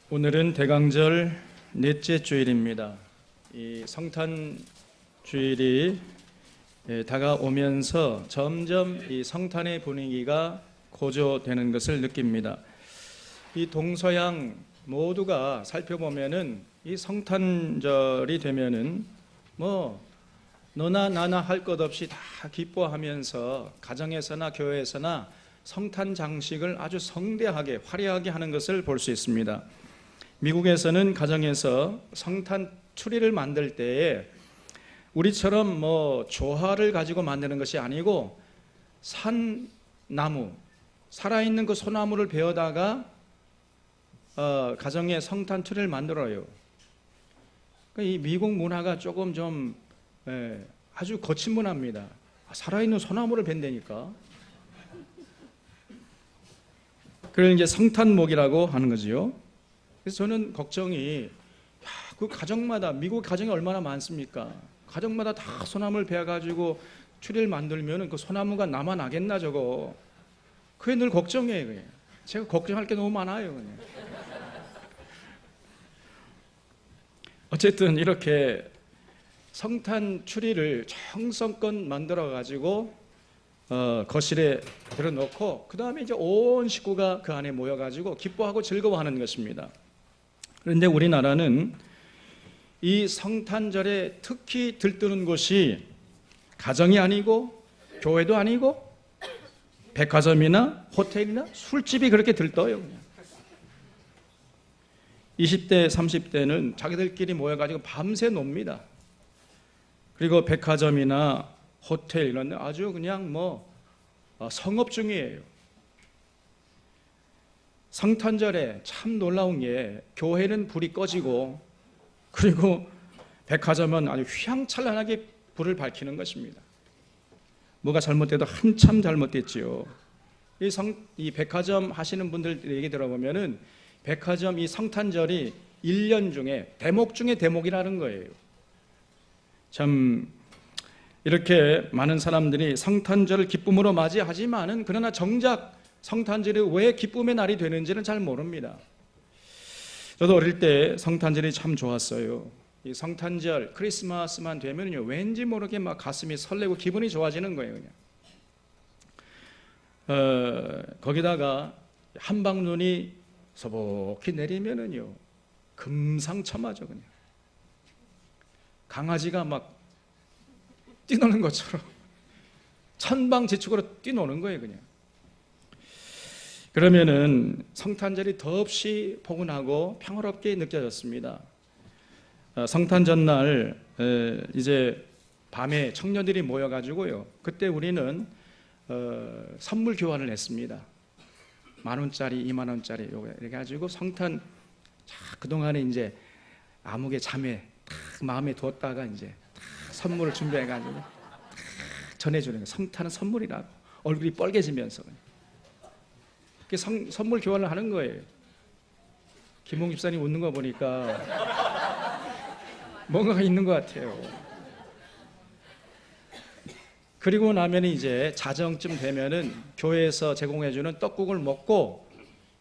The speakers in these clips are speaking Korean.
오늘은 대강절 넷째 주일입니다. 이 성탄 주일이 다가오면서 점점 이 성탄의 분위기가 고조되는 것을 느낍니다. 이 동서양 모두가 살펴보면은 이 성탄절이 되면은 너나 나나 할 것 없이 다 기뻐하면서 가정에서나 교회에서나 성탄 장식을 아주 성대하게 화려하게 하는 것을 볼 수 있습니다. 미국에서는 가정에서 성탄 추리를 만들 때에 우리처럼 조화를 가지고 만드는 것이 아니고 산나무, 살아있는 그 소나무를 베어다가 가정에 성탄 추리를 만들어요. 이 미국 문화가 조금 좀 아주 거친 문화입니다. 살아있는 소나무를 벤다니까. 그걸 이제 성탄목이라고 하는 거지요. 그래서 저는 걱정이, 그 가정마다, 미국 가정이 얼마나 많습니까? 가정마다 다 소나무를 베어가지고 추리를 만들면 그 소나무가 남아나겠나 저거. 그게 늘 걱정이에요. 그게. 제가 걱정할 게 너무 많아요. 그냥. 어쨌든 이렇게 성탄 추리를 정성껏 만들어가지고 거실에 들어놓고 그 다음에 이제 온 식구가 그 안에 모여가지고 기뻐하고 즐거워하는 것입니다. 그런데 우리나라는 이 성탄절에 특히 들뜨는 곳이 가정이 아니고 교회도 아니고 백화점이나 호텔이나 술집이 그렇게 들떠요. 그냥. 20대, 30대는 자기들끼리 모여가지고 밤새 놉니다. 그리고 백화점이나 호텔 이런 데 아주 그냥 성업 중이에요. 성탄절에 참 놀라운 게 교회는 불이 꺼지고 그리고 백화점은 아주 휘황찬란하게 불을 밝히는 것입니다. 뭐가 잘못돼도 한참 잘못됐지요. 이 백화점 하시는 분들 얘기 들어보면은 백화점 이 성탄절이 1년 중에 대목 중에 대목이라는 거예요. 참 이렇게 많은 사람들이 성탄절을 기쁨으로 맞이하지만은 그러나 정작 성탄절이 왜 기쁨의 날이 되는지는 잘 모릅니다. 저도 어릴 때 성탄절이 참 좋았어요. 이 성탄절, 크리스마스만 되면요 왠지 모르게 막 가슴이 설레고 기분이 좋아지는 거예요. 그냥. 거기다가 한방눈이 소복히 내리면은요 금상첨화죠. 그냥 강아지가 막 뛰노는 것처럼 천방지축으로 뛰노는 거예요. 그냥. 그러면은 성탄절이 더없이 포근하고 평화롭게 느껴졌습니다. 성탄 전날 이제 밤에 청년들이 모여가지고요 그때 우리는 선물 교환을 했습니다. 10,000원짜리, 20,000원짜리 이렇게 가지고 성탄 그동안에 이제 암흑의 잠에 딱 마음에 두었다가 이제 선물을 준비해가지고 전해주는 거예요. 성탄은 선물이라고. 얼굴이 빨개지면서 선물 교환을 하는 거예요. 김홍 집사님 웃는 거 보니까 뭔가가 있는 것 같아요. 그리고 나면 이제 자정쯤 되면은 교회에서 제공해주는 떡국을 먹고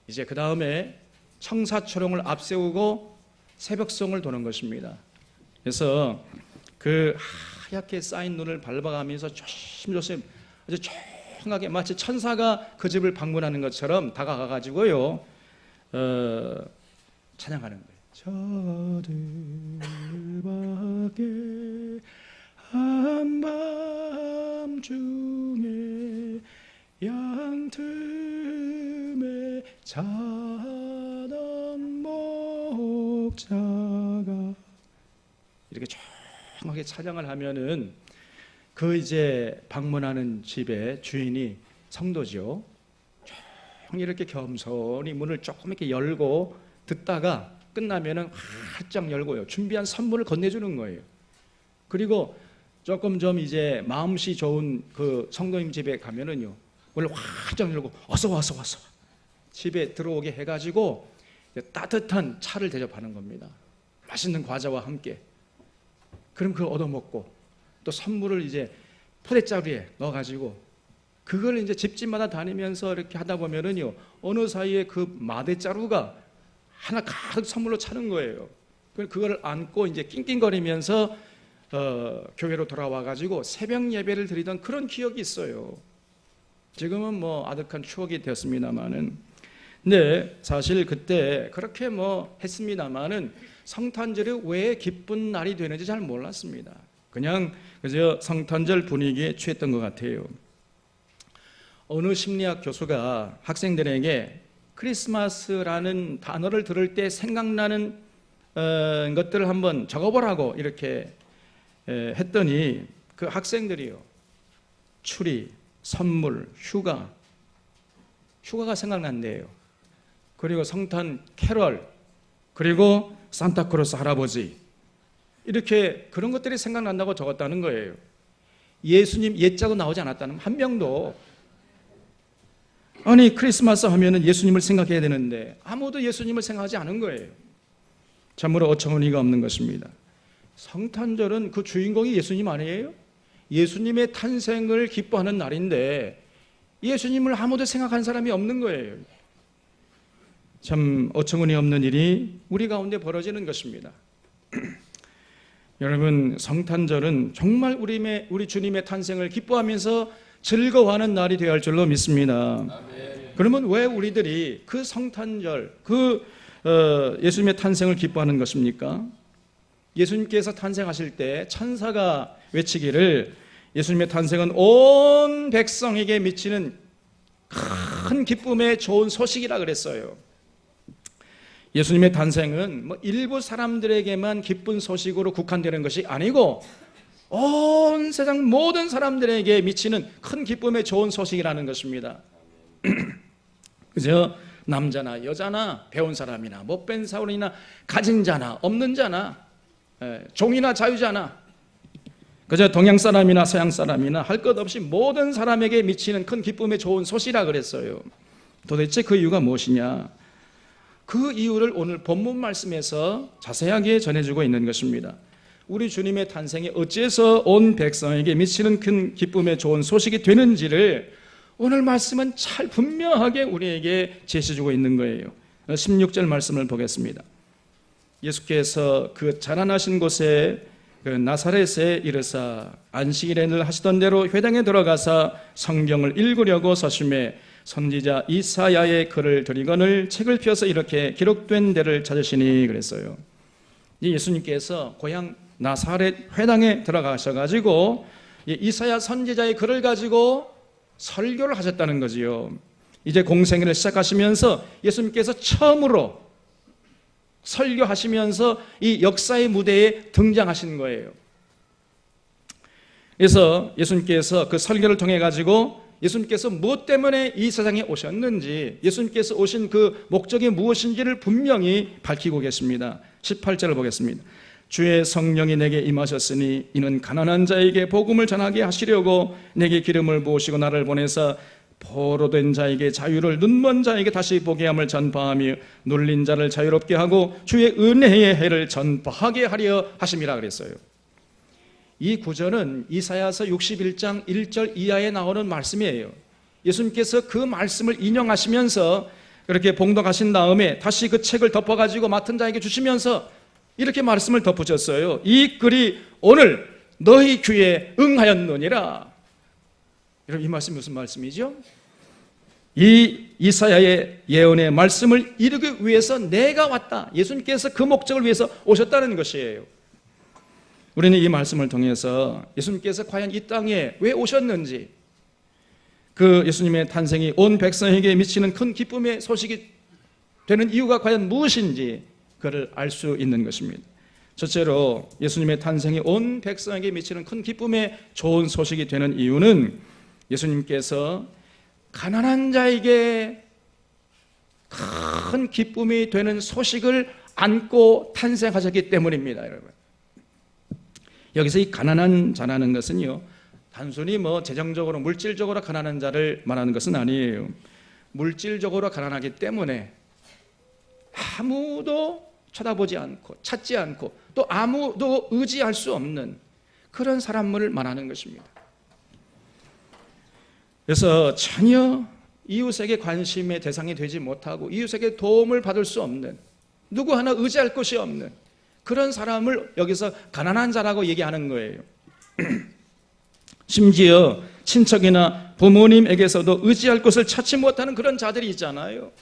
이제 그 다음에 청사초롱을 앞세우고 새벽송을 도는 것입니다. 그래서 그 하얗게 쌓인 눈을 밟아가면서 조심조심 아주 조용하게 마치 천사가 그 집을 방문하는 것처럼 다가가가지고요 찬양하는 거예요. 저들밖에 한밤중에 양틈에 자던 목자가 이렇게 조용하게 찬양을 하면은 그 이제 방문하는 집의 주인이 성도죠. 조용히 이렇게 겸손히 문을 조금 이렇게 열고 듣다가 끝나면은 활짝 열고요. 준비한 선물을 건네주는 거예요. 그리고 조금 좀 이제 마음씨 좋은 그 성도님 집에 가면은요, 문을 활짝 열고 어서 와. 집에 들어오게 해가지고 따뜻한 차를 대접하는 겁니다. 맛있는 과자와 함께. 그럼 그걸 얻어먹고 또 선물을 이제 포대자루에 넣어가지고 그걸 이제 집집마다 다니면서 이렇게 하다 보면은요 어느 사이에 그 마대자루가 하나 가득 선물로 차는 거예요. 그걸 안고 이제 낑낑거리면서 교회로 돌아와 가지고 새벽 예배를 드리던 그런 기억이 있어요. 지금은 뭐 아득한 추억이 되었습니다만은, 근데 사실 그때 그렇게 뭐 했습니다만은 성탄절이 왜 기쁜 날이 되는지 잘 몰랐습니다. 그냥 그저 성탄절 분위기에 취했던 것 같아요. 어느 심리학 교수가 학생들에게 크리스마스라는 단어를 들을 때 생각나는 것들을 한번 적어보라고 이렇게 했더니 그 학생들이요, 추리, 선물, 휴가가 생각난대요. 그리고 성탄 캐럴, 그리고 산타크로스 할아버지, 이렇게 그런 것들이 생각난다고 적었다는 거예요. 예수님 옛자도 나오지 않았다는, 한 명도. 아니 크리스마스 하면은 예수님을 생각해야 되는데 아무도 예수님을 생각하지 않은 거예요. 참으로 어처구니가 없는 것입니다. 성탄절은 그 주인공이 예수님 아니에요? 예수님의 탄생을 기뻐하는 날인데 예수님을 아무도 생각하는 사람이 없는 거예요. 참 어처구니 없는 일이 우리 가운데 벌어지는 것입니다. 여러분, 성탄절은 정말 우리 주님의 탄생을 기뻐하면서 즐거워하는 날이 되어야 할 줄로 믿습니다. 아멘. 그러면 왜 우리들이 그 성탄절, 예수님의 탄생을 기뻐하는 것입니까? 예수님께서 탄생하실 때 천사가 외치기를 예수님의 탄생은 온 백성에게 미치는 큰 기쁨의 좋은 소식이라 그랬어요. 예수님의 탄생은 뭐 일부 사람들에게만 기쁜 소식으로 국한되는 것이 아니고 온 세상 모든 사람들에게 미치는 큰 기쁨의 좋은 소식이라는 것입니다. 그죠? 남자나 여자나 배운 사람이나 못 배운 사람이나 가진 자나 없는 자나 종이나 자유자나 그저 동양 사람이나 서양 사람이나 할 것 없이 모든 사람에게 미치는 큰 기쁨의 좋은 소식이라 그랬어요. 도대체 그 이유가 무엇이냐? 그 이유를 오늘 본문 말씀에서 자세하게 전해주고 있는 것입니다. 우리 주님의 탄생이 어째서 온 백성에게 미치는 큰 기쁨의 좋은 소식이 되는지를 오늘 말씀은 잘 분명하게 우리에게 제시해주고 있는 거예요. 16절 말씀을 보겠습니다. 예수께서 그 자라나신 곳에 그 나사렛에 이르사 안식일에는 하시던 대로 회당에 들어가사 성경을 읽으려고 서심해 선지자 이사야의 글을 들이거늘 책을 펴서 이렇게 기록된 데를 찾으시니 그랬어요. 예수님께서 고향 나사렛 회당에 들어가셔가지고 이사야 선지자의 글을 가지고 설교를 하셨다는 거지요. 이제 공생애를 시작하시면서 예수님께서 처음으로 설교하시면서 이 역사의 무대에 등장하신 거예요. 그래서 예수님께서 그 설교를 통해 가지고 예수님께서 무엇 때문에 이 세상에 오셨는지, 예수님께서 오신 그 목적이 무엇인지를 분명히 밝히고 계십니다. 18절을 보겠습니다. 주의 성령이 내게 임하셨으니 이는 가난한 자에게 복음을 전하게 하시려고 내게 기름을 부으시고 나를 보내사 포로된 자에게 자유를, 눈먼 자에게 다시 보게 함을 전파하며 눌린 자를 자유롭게 하고 주의 은혜의 해를 전파하게 하려 하심이라 그랬어요. 이 구절은 이사야서 61장 1절 이하에 나오는 말씀이에요. 예수님께서 그 말씀을 인용하시면서 그렇게 봉독하신 다음에 다시 그 책을 덮어가지고 맡은 자에게 주시면서 이렇게 말씀을 덧붙였어요. 이 글이 오늘 너희 귀에 응하였느니라. 여러분, 이 말씀이 무슨 말씀이죠? 이 이사야의 예언의 말씀을 이루기 위해서 내가 왔다. 예수님께서 그 목적을 위해서 오셨다는 것이에요. 우리는 이 말씀을 통해서 예수님께서 과연 이 땅에 왜 오셨는지, 그 예수님의 탄생이 온 백성에게 미치는 큰 기쁨의 소식이 되는 이유가 과연 무엇인지 그를 알 수 있는 것입니다. 첫째로 예수님의 탄생이 온 백성에게 미치는 큰 기쁨의 좋은 소식이 되는 이유는 예수님께서 가난한 자에게 큰 기쁨이 되는 소식을 안고 탄생하셨기 때문입니다. 여러분, 여기서 이 가난한 자라는 것은요, 단순히 뭐 재정적으로 물질적으로 가난한 자를 말하는 것은 아니에요. 물질적으로 가난하기 때문에 아무도 쳐다보지 않고 찾지 않고 또 아무도 의지할 수 없는 그런 사람을 말하는 것입니다. 그래서 전혀 이웃에게 관심의 대상이 되지 못하고 이웃에게 도움을 받을 수 없는 누구 하나 의지할 곳이 없는 그런 사람을 여기서 가난한 자라고 얘기하는 거예요. 심지어 친척이나 부모님에게서도 의지할 곳을 찾지 못하는 그런 자들이 있잖아요.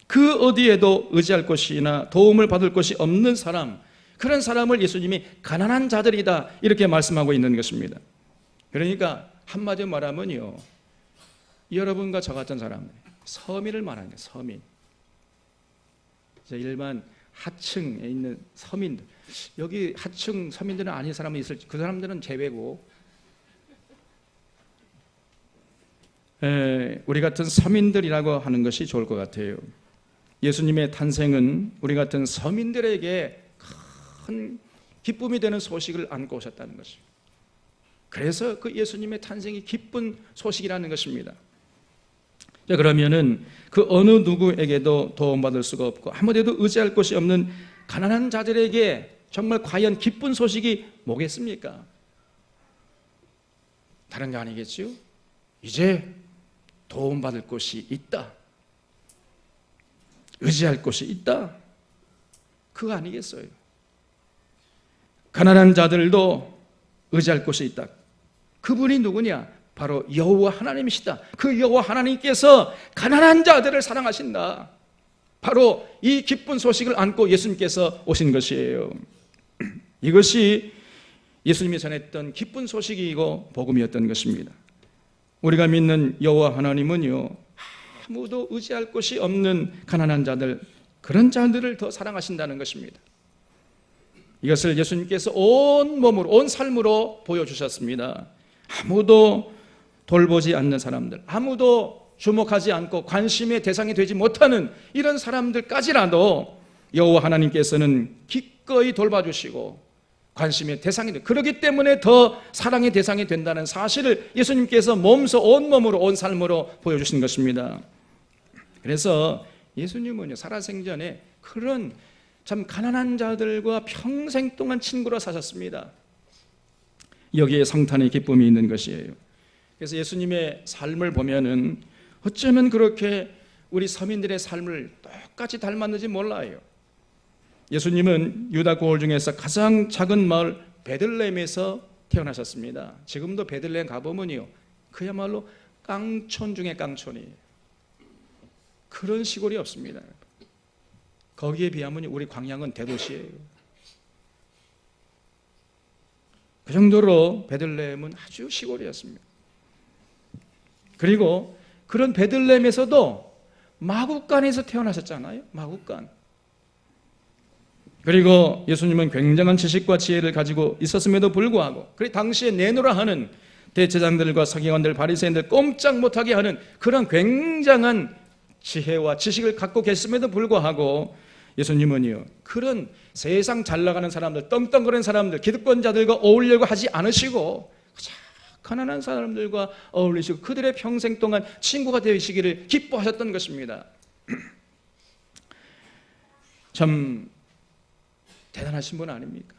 그 어디에도 의지할 곳이나 도움을 받을 곳이 없는 사람, 그런 사람을 예수님이 가난한 자들이다 이렇게 말씀하고 있는 것입니다. 그러니까 한마디로 말하면요, 여러분과 저 같은 사람, 서민을 말하는 거예요. 서민. 일반 하층에 있는 서민들, 여기 하층 서민들은 아닌 사람이 있을지 그 사람들은 제외고, 우리 같은 서민들이라고 하는 것이 좋을 것 같아요. 예수님의 탄생은 우리 같은 서민들에게 큰 기쁨이 되는 소식을 안고 오셨다는 것입니다. 그래서 그 예수님의 탄생이 기쁜 소식이라는 것입니다. 자, 그러면은 그 어느 누구에게도 도움받을 수가 없고 아무데도 의지할 곳이 없는 가난한 자들에게 정말 과연 기쁜 소식이 뭐겠습니까? 다른 게 아니겠지요? 이제 도움받을 곳이 있다, 의지할 곳이 있다, 그거 아니겠어요? 가난한 자들도 의지할 곳이 있다. 그분이 누구냐? 바로 여호와 하나님이시다. 그 여호와 하나님께서 가난한 자들을 사랑하신다. 바로 이 기쁜 소식을 안고 예수님께서 오신 것이에요. 이것이 예수님이 전했던 기쁜 소식이고 복음이었던 것입니다. 우리가 믿는 여호와 하나님은요, 아무도 의지할 곳이 없는 가난한 자들, 그런 자들을 더 사랑하신다는 것입니다. 이것을 예수님께서 온 몸으로, 온 삶으로 보여주셨습니다. 아무도 돌보지 않는 사람들, 아무도 주목하지 않고 관심의 대상이 되지 못하는 이런 사람들까지라도 여호와 하나님께서는 기꺼이 돌봐주시고 관심의 대상이 돼. 그렇기 때문에 더 사랑의 대상이 된다는 사실을 예수님께서 몸소 온몸으로 온 삶으로 보여주신 것입니다. 그래서 예수님은요, 살아생전에 그런 참 가난한 자들과 평생 동안 친구로 사셨습니다. 여기에 성탄의 기쁨이 있는 것이에요. 그래서 예수님의 삶을 보면은 어쩌면 그렇게 우리 서민들의 삶을 똑같이 닮았는지 몰라요. 예수님은 유다 고을 중에서 가장 작은 마을 베들레헴에서 태어나셨습니다. 지금도 베들레헴 가보면요, 그야말로 깡촌 중에 깡촌이에요. 그런 시골이 없습니다. 거기에 비하면 우리 광양은 대도시예요. 그 정도로 베들레헴은 아주 시골이었습니다. 그리고 그런 베들레헴에서도 마구간에서 태어나셨잖아요. 마구간. 그리고 예수님은 굉장한 지식과 지혜를 가지고 있었음에도 불구하고, 그리고 당시에 내노라 하는 대제사장들과 서기관들, 바리새인들 꼼짝 못하게 하는 그런 굉장한 지혜와 지식을 갖고 계심에도 불구하고 예수님은요, 그런 세상 잘 나가는 사람들, 떵떵거리는 사람들, 기득권자들과 어울리려고 하지 않으시고 가난한 사람들과 어울리시고 그들의 평생 동안 친구가 되시기를 기뻐하셨던 것입니다. 참 대단하신 분 아닙니까?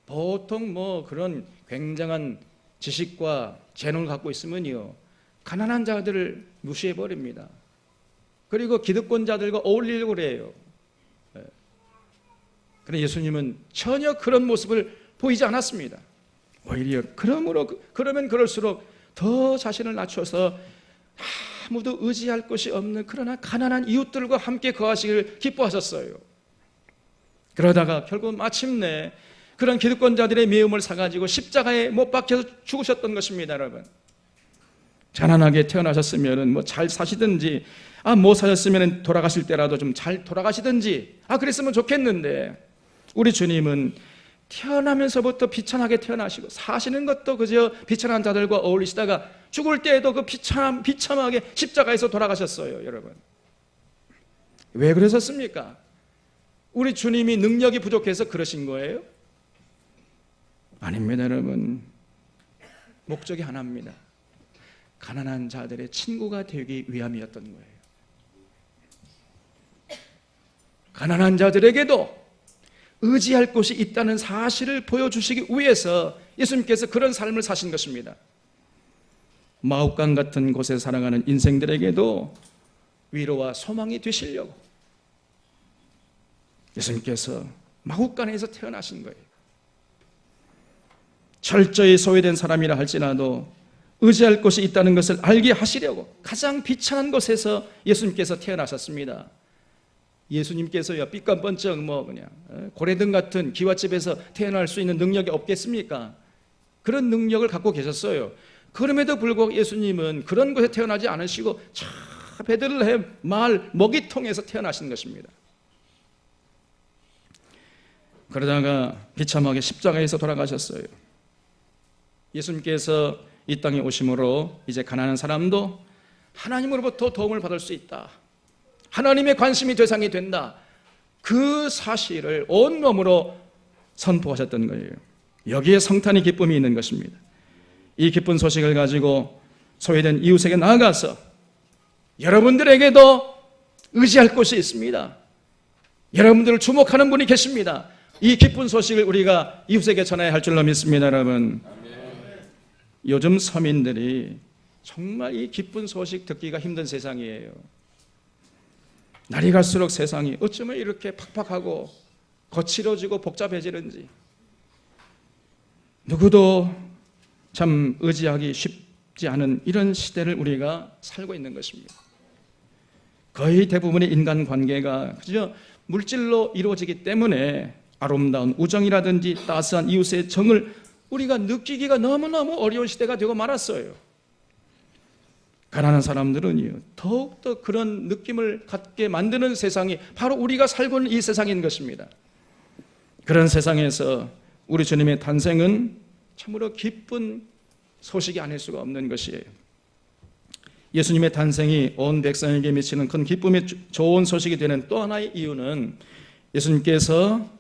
보통 그런 굉장한 지식과 재능을 갖고 있으면요, 가난한 자들을 무시해버립니다. 그리고 기득권자들과 어울리려고 그래요. 그런데 예수님은 전혀 그런 모습을 보이지 않았습니다. 오히려 그러면 그럴수록 더 자신을 낮춰서 아무도 의지할 것이 없는 그러나 가난한 이웃들과 함께 거하시기를 기뻐하셨어요. 그러다가 결국 마침내 그런 기득권자들의 미움을 사가지고 십자가에 못 박혀서 죽으셨던 것입니다. 여러분, 가난하게 태어나셨으면 잘 사시든지, 못 사셨으면 돌아가실 때라도 좀 잘 돌아가시든지, 그랬으면 좋겠는데, 우리 주님은 태어나면서부터 비천하게 태어나시고 사시는 것도 그저 비천한 자들과 어울리시다가 죽을 때에도 그 비참하게 십자가에서 돌아가셨어요. 여러분, 왜 그러셨습니까? 우리 주님이 능력이 부족해서 그러신 거예요? 아닙니다. 여러분, 목적이 하나입니다. 가난한 자들의 친구가 되기 위함이었던 거예요. 가난한 자들에게도 의지할 곳이 있다는 사실을 보여주시기 위해서 예수님께서 그런 삶을 사신 것입니다. 마옥강 같은 곳에 살아가는 인생들에게도 위로와 소망이 되시려고, 예수님께서 마구간에서 태어나신 거예요. 철저히 소외된 사람이라 할지라도 의지할 곳이 있다는 것을 알게 하시려고 가장 비천한 곳에서 예수님께서 태어나셨습니다. 예수님께서요 삐까번쩍 그냥 고래등 같은 기와집에서 태어날 수 있는 능력이 없겠습니까? 그런 능력을 갖고 계셨어요. 그럼에도 불구하고 예수님은 그런 곳에 태어나지 않으시고 저 베들레헴 마을 먹이통에서 태어나신 것입니다. 그러다가 비참하게 십자가에서 돌아가셨어요. 예수님께서 이 땅에 오심으로 이제 가난한 사람도 하나님으로부터 도움을 받을 수 있다, 하나님의 관심이 대상이 된다, 그 사실을 온몸으로 선포하셨던 거예요. 여기에 성탄의 기쁨이 있는 것입니다. 이 기쁜 소식을 가지고 소외된 이웃에게 나아가서 여러분들에게도 의지할 곳이 있습니다, 여러분들을 주목하는 분이 계십니다, 이 기쁜 소식을 우리가 이웃에게 전해야 할 줄로 믿습니다. 여러분, 요즘 서민들이 정말 이 기쁜 소식 듣기가 힘든 세상이에요. 날이 갈수록 세상이 어쩌면 이렇게 팍팍하고 거칠어지고 복잡해지는지 누구도 참 의지하기 쉽지 않은 이런 시대를 우리가 살고 있는 것입니다. 거의 대부분의 인간관계가 그저 물질로 이루어지기 때문에 아름다운 우정이라든지 따스한 이웃의 정을 우리가 느끼기가 너무너무 어려운 시대가 되고 말았어요. 가난한 사람들은요 더욱더 그런 느낌을 갖게 만드는 세상이 바로 우리가 살고 있는 이 세상인 것입니다. 그런 세상에서 우리 주님의 탄생은 참으로 기쁜 소식이 아닐 수가 없는 것이에요. 예수님의 탄생이 온 백성에게 미치는 큰 기쁨의 좋은 소식이 되는 또 하나의 이유는 예수님께서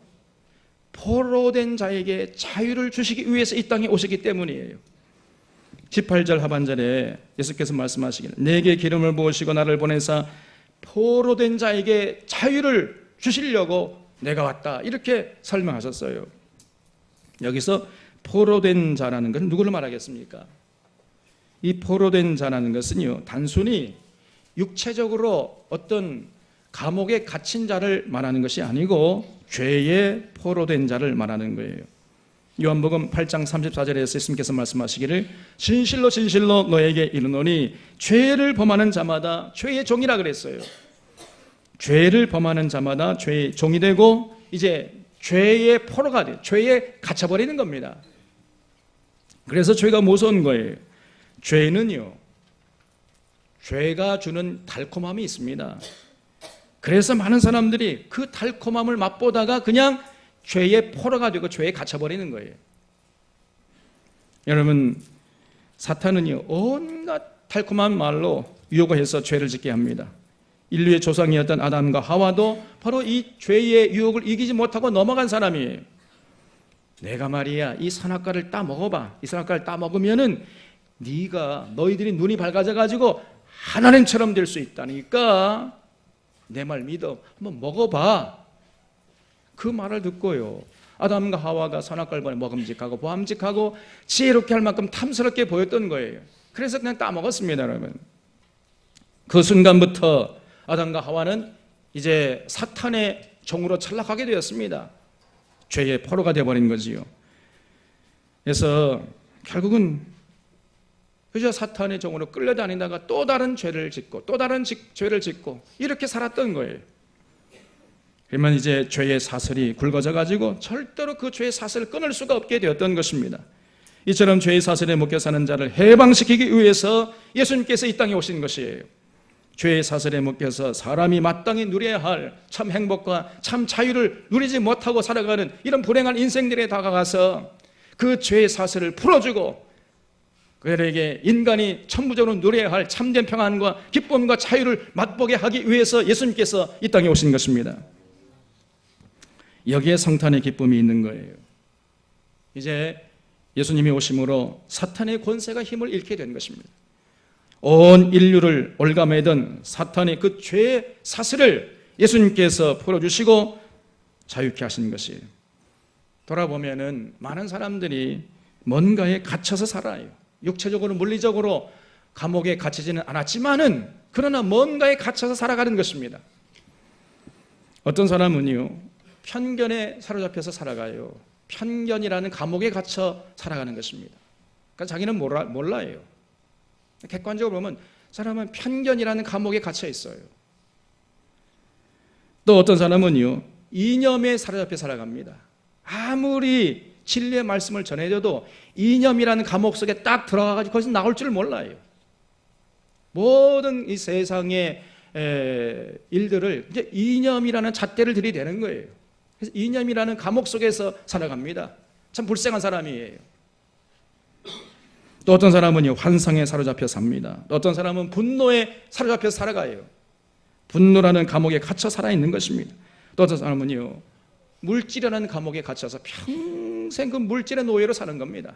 포로된 자에게 자유를 주시기 위해서 이 땅에 오시기 때문이에요. 18절 하반절에 예수께서 말씀하시기를 내게 기름을 부으시고 나를 보내사 포로된 자에게 자유를 주시려고 내가 왔다, 이렇게 설명하셨어요. 여기서 포로된 자라는 것은 누구를 말하겠습니까? 이 포로된 자라는 것은요 단순히 육체적으로 어떤 감옥에 갇힌 자를 말하는 것이 아니고 죄에 포로된 자를 말하는 거예요. 요한복음 8장 34절에서 예수님께서 말씀하시기를 진실로 진실로 너에게 이르노니 죄를 범하는 자마다 죄의 종이라 그랬어요. 죄를 범하는 자마다 죄의 종이 되고 이제 죄의 포로가 돼요. 죄에 갇혀버리는 겁니다. 그래서 죄가 무서운 거예요. 죄는요 죄가 주는 달콤함이 있습니다. 그래서 많은 사람들이 그 달콤함을 맛보다가 그냥 죄의 포로가 되고 죄에 갇혀버리는 거예요. 여러분, 사탄은요 온갖 달콤한 말로 유혹해서 죄를 짓게 합니다. 인류의 조상이었던 아담과 하와도 바로 이 죄의 유혹을 이기지 못하고 넘어간 사람이에요. 내가 말이야 이 선악과를 따 먹어봐, 이 선악과를 따 먹으면은 너희들이 눈이 밝아져가지고 하나님처럼 될 수 있다니까 내 말 믿어, 한번 먹어봐. 그 말을 듣고요 아담과 하와가 선악과를 보니 먹음직하고 보암직하고 지혜롭게 할 만큼 탐스럽게 보였던 거예요. 그래서 그냥 따먹었습니다. 여러분, 그 순간부터 아담과 하와는 이제 사탄의 종으로 전락하게 되었습니다. 죄의 포로가 되어버린 거지요. 그래서 결국은 그저 사탄의 종으로 끌려다니다가 또 다른 죄를 짓고 또 다른 죄를 짓고 이렇게 살았던 거예요. 그러면 이제 죄의 사슬이 굵어져 가지고 절대로 그 죄의 사슬을 끊을 수가 없게 되었던 것입니다. 이처럼 죄의 사슬에 묶여 사는 자를 해방시키기 위해서 예수님께서 이 땅에 오신 것이에요. 죄의 사슬에 묶여서 사람이 마땅히 누려야 할 참 행복과 참 자유를 누리지 못하고 살아가는 이런 불행한 인생들에 다가가서 그 죄의 사슬을 풀어주고 그들에게 인간이 천부적으로 누려야 할 참된 평안과 기쁨과 자유를 맛보게 하기 위해서 예수님께서 이 땅에 오신 것입니다. 여기에 성탄의 기쁨이 있는 거예요. 이제 예수님이 오심으로 사탄의 권세가 힘을 잃게 된 것입니다. 온 인류를 올가매던 사탄의 그 죄의 사슬을 예수님께서 풀어주시고 자유케 하신 것이에요. 돌아보면은 많은 사람들이 뭔가에 갇혀서 살아요. 육체적으로 물리적으로 감옥에 갇히지는 않았지만은 그러나 뭔가에 갇혀서 살아가는 것입니다. 어떤 사람은요 편견에 사로잡혀서 살아가요. 편견이라는 감옥에 갇혀 살아가는 것입니다. 그러니까 자기는 몰라요. 객관적으로 보면 사람은 편견이라는 감옥에 갇혀 있어요. 또 어떤 사람은요, 이념에 사로잡혀 살아갑니다. 아무리 진리의 말씀을 전해줘도 이념이라는 감옥 속에 딱 들어가가지고 거기서 나올 줄 몰라요. 모든 이 세상의 일들을 이제 이념이라는 잣대를 들이대는 거예요. 그래서 이념이라는 감옥 속에서 살아갑니다. 참 불쌍한 사람이에요. 또 어떤 사람은요, 환상에 사로잡혀 삽니다. 또 어떤 사람은 분노에 사로잡혀 살아가요. 분노라는 감옥에 갇혀 살아있는 것입니다. 또 어떤 사람은요, 물질이라는 감옥에 갇혀서 평생 그 물질의 노예로 사는 겁니다.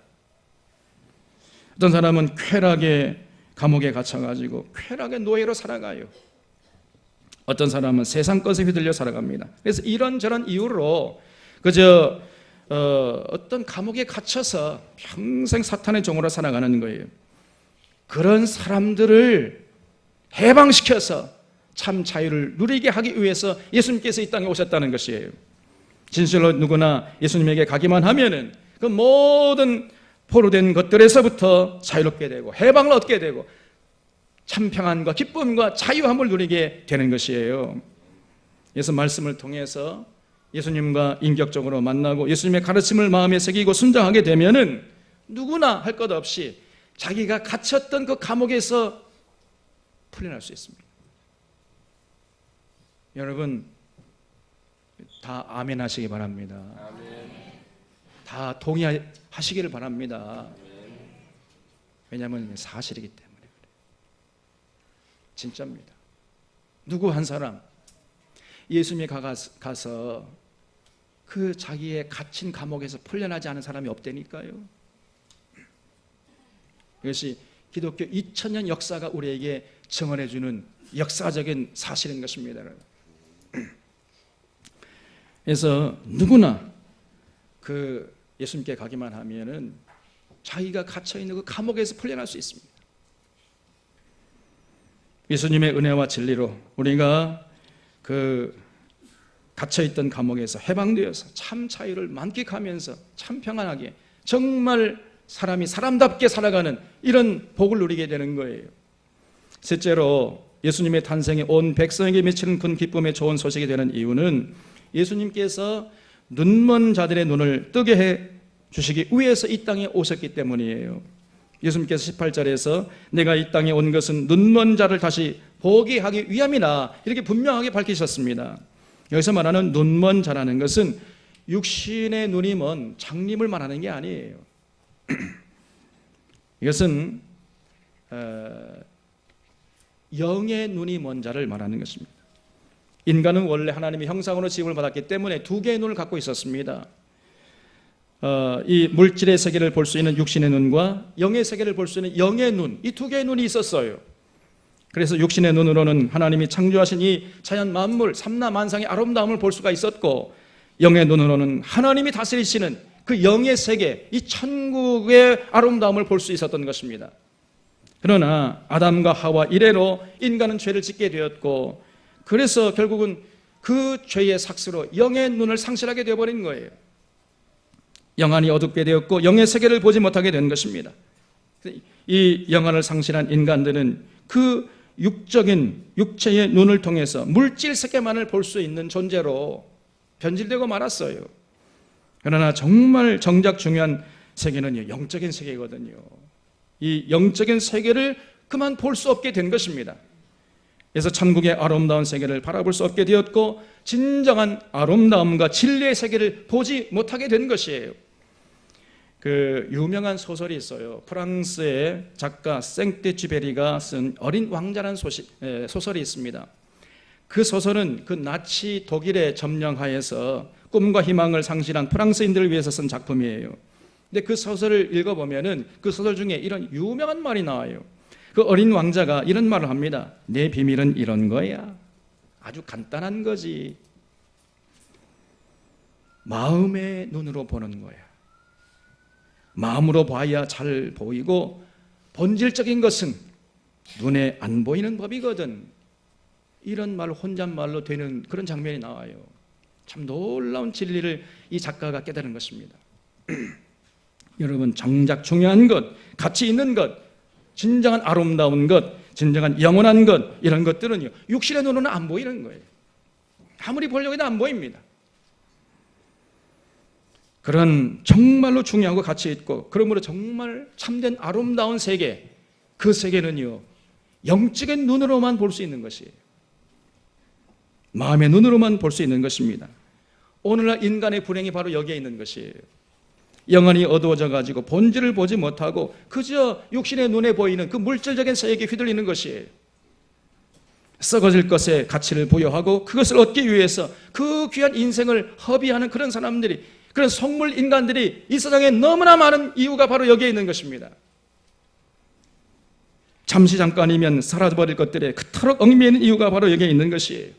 어떤 사람은 쾌락의 감옥에 갇혀가지고 쾌락의 노예로 살아가요. 어떤 사람은 세상 것에 휘둘려 살아갑니다. 그래서 이런저런 이유로 그저 어떤 감옥에 갇혀서 평생 사탄의 종으로 살아가는 거예요. 그런 사람들을 해방시켜서 참 자유를 누리게 하기 위해서 예수님께서 이 땅에 오셨다는 것이에요. 진실로 누구나 예수님에게 가기만 하면은 그 모든 포로된 것들에서부터 자유롭게 되고 해방을 얻게 되고 참 평안과 기쁨과 자유함을 누리게 되는 것이에요. 그래서 말씀을 통해서 예수님과 인격적으로 만나고 예수님의 가르침을 마음에 새기고 순종하게 되면은 누구나 할 것 없이 자기가 갇혔던 그 감옥에서 풀려날 수 있습니다. 여러분 다 아멘 하시기 바랍니다. 아멘. 다 동의하시기를 바랍니다. 왜냐하면 사실이기 때문에 그래요. 진짜입니다. 누구 한 사람 예수님에 가서 그 자기의 갇힌 감옥에서 풀려나지 않은 사람이 없다니까요. 이것이 기독교 2000년 역사가 우리에게 증언해 주는 역사적인 사실인 것입니다. 그래서 누구나 그 예수님께 가기만 하면은 자기가 갇혀 있는 그 감옥에서 풀려날 수 있습니다. 예수님의 은혜와 진리로 우리가 그 갇혀 있던 감옥에서 해방되어서 참 자유를 만끽하면서 참 평안하게 정말 사람이 사람답게 살아가는 이런 복을 누리게 되는 거예요. 셋째로 예수님의 탄생이 온 백성에게 미치는 큰 기쁨의 좋은 소식이 되는 이유는 예수님께서 눈먼 자들의 눈을 뜨게 해 주시기 위해서 이 땅에 오셨기 때문이에요. 예수님께서 18절에서 내가 이 땅에 온 것은 눈먼 자를 다시 보게 하기 위함이라 이렇게 분명하게 밝히셨습니다. 여기서 말하는 눈먼 자라는 것은 육신의 눈이 먼 장님을 말하는 게 아니에요. 이것은 영의 눈이 먼 자를 말하는 것입니다. 인간은 원래 하나님의 형상으로 지음을 받았기 때문에 두 개의 눈을 갖고 있었습니다. 이 물질의 세계를 볼 수 있는 육신의 눈과 영의 세계를 볼 수 있는 영의 눈, 이 두 개의 눈이 있었어요. 그래서 육신의 눈으로는 하나님이 창조하신 이 자연 만물 삼라만상의 아름다움을 볼 수가 있었고, 영의 눈으로는 하나님이 다스리시는 그 영의 세계, 이 천국의 아름다움을 볼 수 있었던 것입니다. 그러나 아담과 하와 이래로 인간은 죄를 짓게 되었고, 그래서 결국은 그 죄의 삭스로 영의 눈을 상실하게 되어버린 거예요. 영안이 어둡게 되었고 영의 세계를 보지 못하게 된 것입니다. 이 영안을 상실한 인간들은 그 육적인 육체의 눈을 통해서 물질 세계만을 볼 수 있는 존재로 변질되고 말았어요. 그러나 정말 정작 중요한 세계는 영적인 세계거든요. 이 영적인 세계를 그만 볼 수 없게 된 것입니다. 그래서 천국의 아름다운 세계를 바라볼 수 없게 되었고 진정한 아름다움과 진리의 세계를 보지 못하게 된 것이에요. 그 유명한 소설이 있어요. 프랑스의 작가 생떼쥐베리가 쓴 어린 왕자라는 소설이 있습니다. 그 소설은 그 나치 독일의 점령하에서 꿈과 희망을 상실한 프랑스인들을 위해서 쓴 작품이에요. 근데 그 소설을 읽어보면은 그 소설 중에 이런 유명한 말이 나와요. 그 어린 왕자가 이런 말을 합니다. 내 비밀은 이런 거야. 아주 간단한 거지. 마음의 눈으로 보는 거야. 마음으로 봐야 잘 보이고 본질적인 것은 눈에 안 보이는 법이거든. 이런 말 혼잣말로 되는 그런 장면이 나와요. 참 놀라운 진리를 이 작가가 깨달은 것입니다. 여러분, 정작 중요한 것, 가치 있는 것, 진정한 아름다운 것, 진정한 영원한 것, 이런 것들은요, 육신의 눈으로는 안 보이는 거예요. 아무리 보려고 해도 안 보입니다. 그런 정말로 중요하고 가치 있고, 그러므로 정말 참된 아름다운 세계, 그 세계는요, 영적인 눈으로만 볼 수 있는 것이에요. 마음의 눈으로만 볼 수 있는 것입니다. 오늘날 인간의 불행이 바로 여기에 있는 것이에요. 영혼이 어두워져 가지고 본질을 보지 못하고 그저 육신의 눈에 보이는 그 물질적인 세계에 휘둘리는 것이에요. 썩어질 것에 가치를 부여하고 그것을 얻기 위해서 그 귀한 인생을 허비하는 그런 사람들이, 그런 속물 인간들이 이 세상에 너무나 많은 이유가 바로 여기에 있는 것입니다. 잠시 잠깐이면 사라져버릴 것들에 그토록 얽매이는 이유가 바로 여기에 있는 것이에요.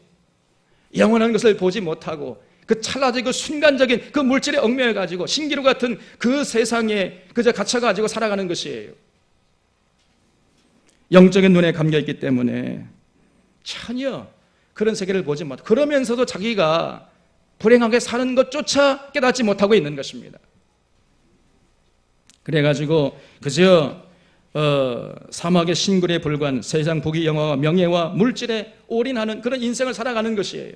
영원한 것을 보지 못하고 그 찰나적이고 순간적인 그 물질에 얽매여가지고 신기루 같은 그 세상에 그저 갇혀가지고 살아가는 것이에요. 영적인 눈에 감겨있기 때문에 전혀 그런 세계를 보지 못하고, 그러면서도 자기가 불행하게 사는 것조차 깨닫지 못하고 있는 것입니다. 그래가지고 그저 사막의 신굴에 불과한 세상 부귀 영화와 명예와 물질에 올인하는 그런 인생을 살아가는 것이에요.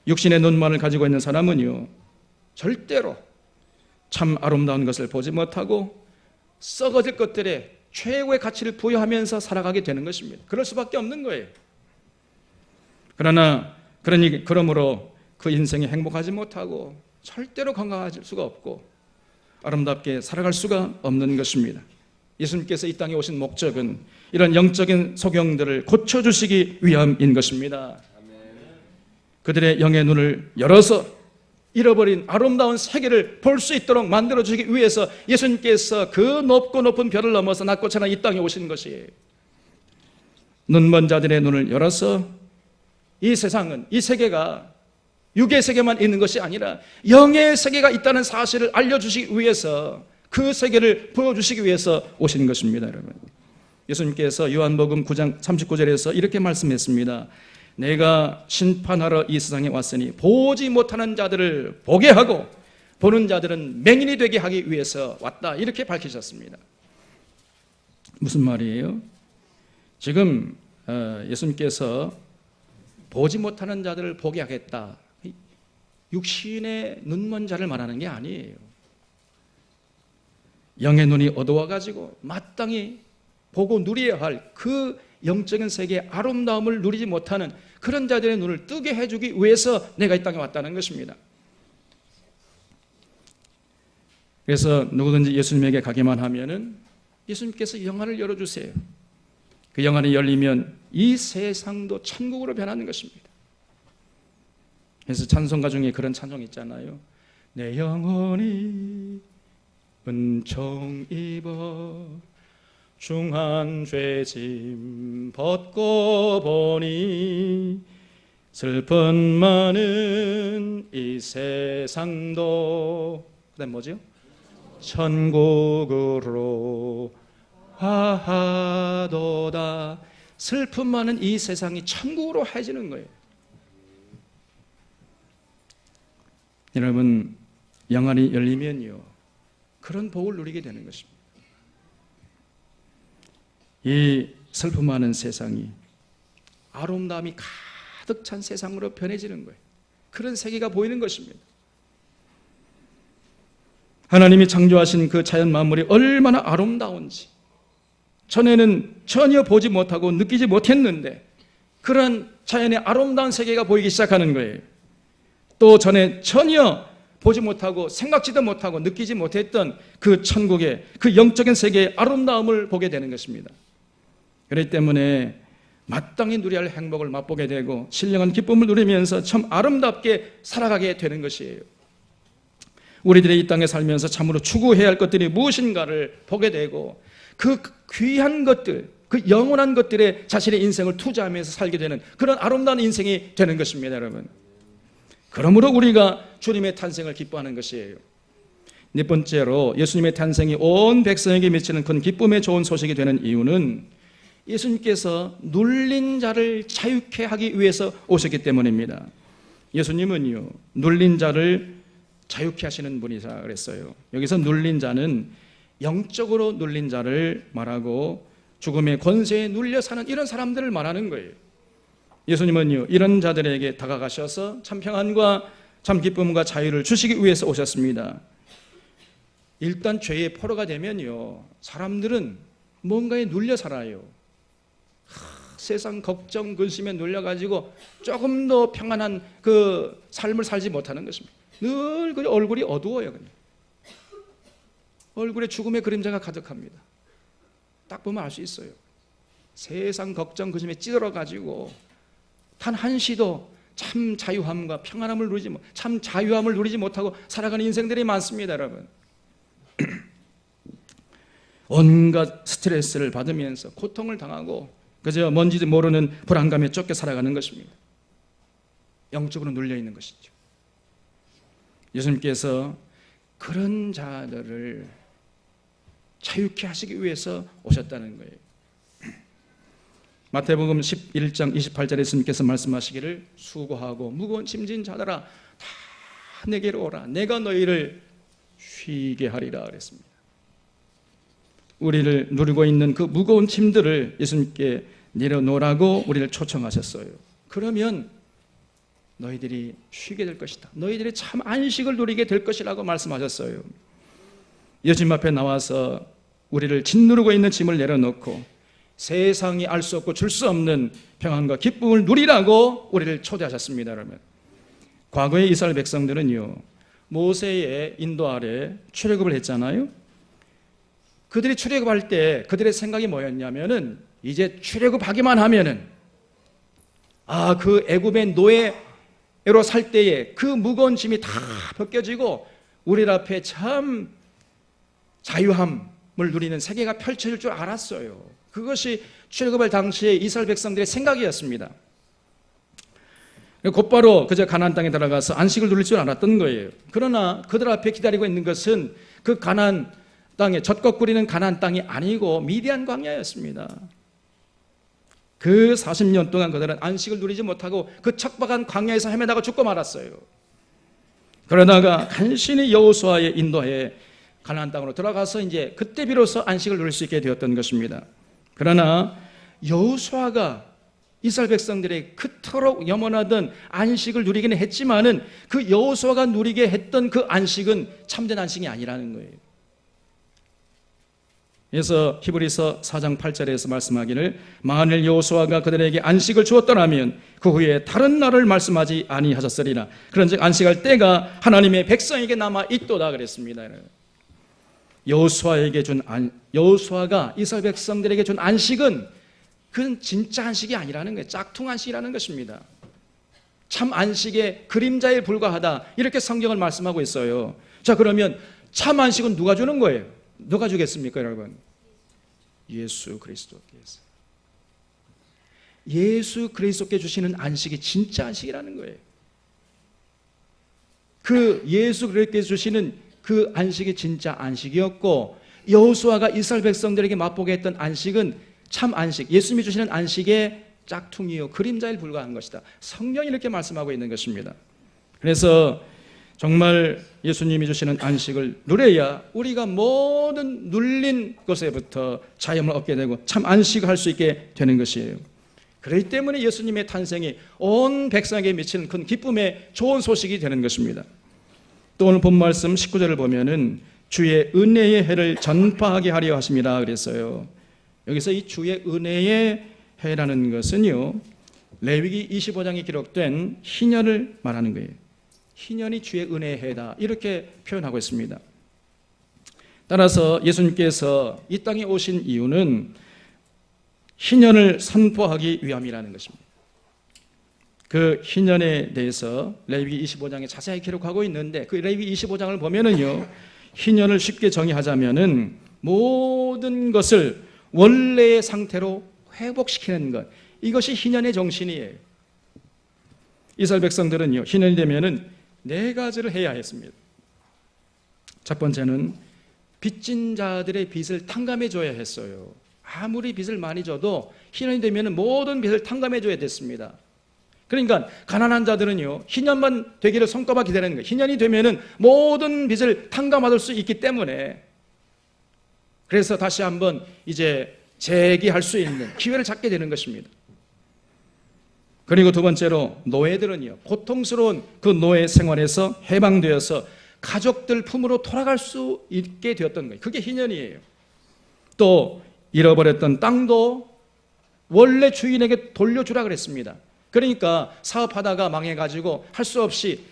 육신의 눈만을 가지고 있는 사람은요, 절대로 참 아름다운 것을 보지 못하고 썩어질 것들에 최고의 가치를 부여하면서 살아가게 되는 것입니다. 그럴 수밖에 없는 거예요. 그러므로 그 인생이 행복하지 못하고 절대로 건강해질 수가 없고 아름답게 살아갈 수가 없는 것입니다. 예수님께서 이 땅에 오신 목적은 이런 영적인 소경들을 고쳐주시기 위함인 것입니다. 그들의 영의 눈을 열어서 잃어버린 아름다운 세계를 볼 수 있도록 만들어주기 위해서 예수님께서 그 높고 높은 별을 넘어서 낮고 천한 이 땅에 오신 것이에요. 눈먼 자들의 눈을 열어서 이 세상은, 이 세계가 육의 세계만 있는 것이 아니라 영의 세계가 있다는 사실을 알려주시기 위해서, 그 세계를 보여주시기 위해서 오신 것입니다. 여러분, 예수님께서 요한복음 9장 39절에서 이렇게 말씀했습니다. 내가 심판하러 이 세상에 왔으니 보지 못하는 자들을 보게 하고 보는 자들은 맹인이 되게 하기 위해서 왔다, 이렇게 밝히셨습니다. 무슨 말이에요? 지금 예수님께서 보지 못하는 자들을 보게 하겠다, 육신의 눈먼 자를 말하는 게 아니에요. 영의 눈이 어두워가지고 마땅히 보고 누려야 할 그 영적인 세계의 아름다움을 누리지 못하는 그런 자들의 눈을 뜨게 해주기 위해서 내가 이 땅에 왔다는 것입니다. 그래서 누구든지 예수님에게 가기만 하면은 예수님께서 영안을 열어주세요. 그 영안이 열리면 이 세상도 천국으로 변하는 것입니다. 그래서 찬송가 중에 그런 찬송이 있잖아요. 내 영혼이 은총 입어 중한 죄짐 벗고 보니 슬픈 많은 이 세상도, 그다음 뭐죠? 천국으로 하도다. 슬픔 많은 이 세상이 천국으로 해지는 거예요. 여러분, 영안이 열리면요, 그런 복을 누리게 되는 것입니다. 이 슬픔 많은 세상이 아름다움이 가득 찬 세상으로 변해지는 거예요. 그런 세계가 보이는 것입니다. 하나님이 창조하신 그 자연 만물이 얼마나 아름다운지 전에는 전혀 보지 못하고 느끼지 못했는데 그런 자연의 아름다운 세계가 보이기 시작하는 거예요. 또 전에 전혀 보지 못하고 생각지도 못하고 느끼지 못했던 그 천국의 그 영적인 세계의 아름다움을 보게 되는 것입니다. 그렇기 때문에 마땅히 누려야 할 행복을 맛보게 되고 신령한 기쁨을 누리면서 참 아름답게 살아가게 되는 것이에요. 우리들이 이 땅에 살면서 참으로 추구해야 할 것들이 무엇인가를 보게 되고 그 귀한 것들, 그 영원한 것들에 자신의 인생을 투자하면서 살게 되는 그런 아름다운 인생이 되는 것입니다, 여러분. 그러므로 우리가 주님의 탄생을 기뻐하는 것이에요. 네 번째로 예수님의 탄생이 온 백성에게 미치는 큰 기쁨의 좋은 소식이 되는 이유는 예수님께서 눌린 자를 자유케 하기 위해서 오셨기 때문입니다. 예수님은요, 눌린 자를 자유케 하시는 분이라 그랬어요. 여기서 눌린 자는 영적으로 눌린 자를 말하고 죽음의 권세에 눌려 사는 이런 사람들을 말하는 거예요. 예수님은요, 이런 자들에게 다가가셔서 참 평안과 참 기쁨과 자유를 주시기 위해서 오셨습니다. 일단 죄의 포로가 되면요, 사람들은 뭔가에 눌려 살아요. 세상 걱정, 근심에 눌려가지고 조금 더 평안한 그 삶을 살지 못하는 것입니다. 늘 그 얼굴이 어두워요. 그냥. 얼굴에 죽음의 그림자가 가득합니다. 딱 보면 알 수 있어요. 세상 걱정, 근심에 찌들어가지고 단 한시도 참 자유함과 평안함을 누리지 못, 참 자유함을 누리지 못하고 살아가는 인생들이 많습니다, 여러분. 온갖 스트레스를 받으면서 고통을 당하고 그저 뭔지도 모르는 불안감에 쫓겨 살아가는 것입니다. 영적으로 눌려 있는 것이죠. 예수님께서 그런 자들을 자유케 하시기 위해서 오셨다는 거예요. 마태복음 11장 28절에 예수님께서 말씀하시기를 수고하고 무거운 짐진 자들아 다 내게로 오라 내가 너희를 쉬게 하리라 그랬습니다. 우리를 누리고 있는 그 무거운 짐들을 예수님께 내려놓으라고 우리를 초청하셨어요. 그러면 너희들이 쉬게 될 것이다. 너희들이 참 안식을 누리게 될 것이라고 말씀하셨어요. 예수님 앞에 나와서 우리를 짓누르고 있는 짐을 내려놓고 세상이 알 수 없고 줄 수 없는 평안과 기쁨을 누리라고 우리를 초대하셨습니다. 여러분, 과거의 이스라엘 백성들은요, 모세의 인도 아래 출애굽을 했잖아요. 그들이 출애굽할 때 그들의 생각이 뭐였냐면은 이제 출애굽하기만 하면은 그 애굽의 노예로 살 때에 그 무거운 짐이 다 벗겨지고 우리 앞에 참 자유함을 누리는 세계가 펼쳐질 줄 알았어요. 그것이 출애굽할 당시에 이스라엘 백성들의 생각이었습니다. 곧바로 그저 가나안 땅에 들어가서 안식을 누릴 줄 알았던 거예요. 그러나 그들 앞에 기다리고 있는 것은 그 가나안 땅에 젖걱거리는 가나안 땅이 아니고 미디안 광야였습니다. 그 40년 동안 그들은 안식을 누리지 못하고 그 척박한 광야에서 헤매다가 죽고 말았어요. 그러다가 간신히 여호수아의 인도하에 가나안 땅으로 들어가서 이제 그때 비로소 안식을 누릴 수 있게 되었던 것입니다. 그러나 여호수아가 이스라엘 백성들의 그토록 염원하던 안식을 누리기는 했지만은 그 여호수아가 누리게 했던 그 안식은 참된 안식이 아니라는 거예요. 그래서 히브리서 4장 8절에서 말씀하기를 만일 여호수아가 그들에게 안식을 주었더라면 그 후에 다른 날을 말씀하지 아니하셨으리라. 그런즉 안식할 때가 하나님의 백성에게 남아 있도다 그랬습니다. 여호수아가 이스라엘 백성들에게 준 안식은 그건 진짜 안식이 아니라는 거예요. 짝퉁 안식이라는 것입니다. 참 안식의 그림자에 불과하다 이렇게 성경을 말씀하고 있어요. 자, 그러면 참 안식은 누가 주는 거예요? 누가 주겠습니까, 여러분? 예수 그리스도께서. 예수 그리스도께 주시는 안식이 진짜 안식이라는 거예요. 그 예수 그리스도께 주시는 그 안식이 진짜 안식이었고 여호수아가 이스라엘 백성들에게 맛보게 했던 안식은 참 안식, 예수님이 주시는 안식의 짝퉁이요 그림자에 불과한 것이다. 성경이 이렇게 말씀하고 있는 것입니다. 그래서 정말 예수님이 주시는 안식을 누려야 우리가 모든 눌린 것에부터 자유함을 얻게 되고 참 안식을 할 수 있게 되는 것이에요. 그렇기 때문에 예수님의 탄생이 온 백성에게 미치는 큰 기쁨의 좋은 소식이 되는 것입니다. 또 오늘 본 말씀 19절을 보면은 주의 은혜의 해를 전파하게 하려 하심이라 그랬어요. 여기서 이 주의 은혜의 해라는 것은요, 레위기 25장에 기록된 희년을 말하는 거예요. 희년이 주의 은혜의 해다 이렇게 표현하고 있습니다. 따라서 예수님께서 이 땅에 오신 이유는 희년을 선포하기 위함이라는 것입니다. 그 희년에 대해서 레위기 25장에 자세히 기록하고 있는데 그 레위기 25장을 보면은요, 희년을 쉽게 정의하자면은 모든 것을 원래의 상태로 회복시키는 것, 이것이 희년의 정신이에요. 이스라엘 백성들은요, 희년이 되면은 4가지를 해야 했습니다. 첫 번째는 빚진 자들의 빚을 탕감해 줘야 했어요. 아무리 빚을 많이 져도 희년이 되면은 모든 빚을 탕감해 줘야 됐습니다. 그러니까 가난한 자들은요, 희년만 되기를 손꼽아 기다리는 거예요. 희년이 되면은 모든 빚을 탕감받을 수 있기 때문에, 그래서 다시 한번 이제 재기할 수 있는 기회를 찾게 되는 것입니다. 그리고 두 번째로 노예들은요, 고통스러운 그 노예 생활에서 해방되어서 가족들 품으로 돌아갈 수 있게 되었던 거예요. 그게 희년이에요. 또 잃어버렸던 땅도 원래 주인에게 돌려주라 그랬습니다. 그러니까 사업하다가 망해가지고 할 수 없이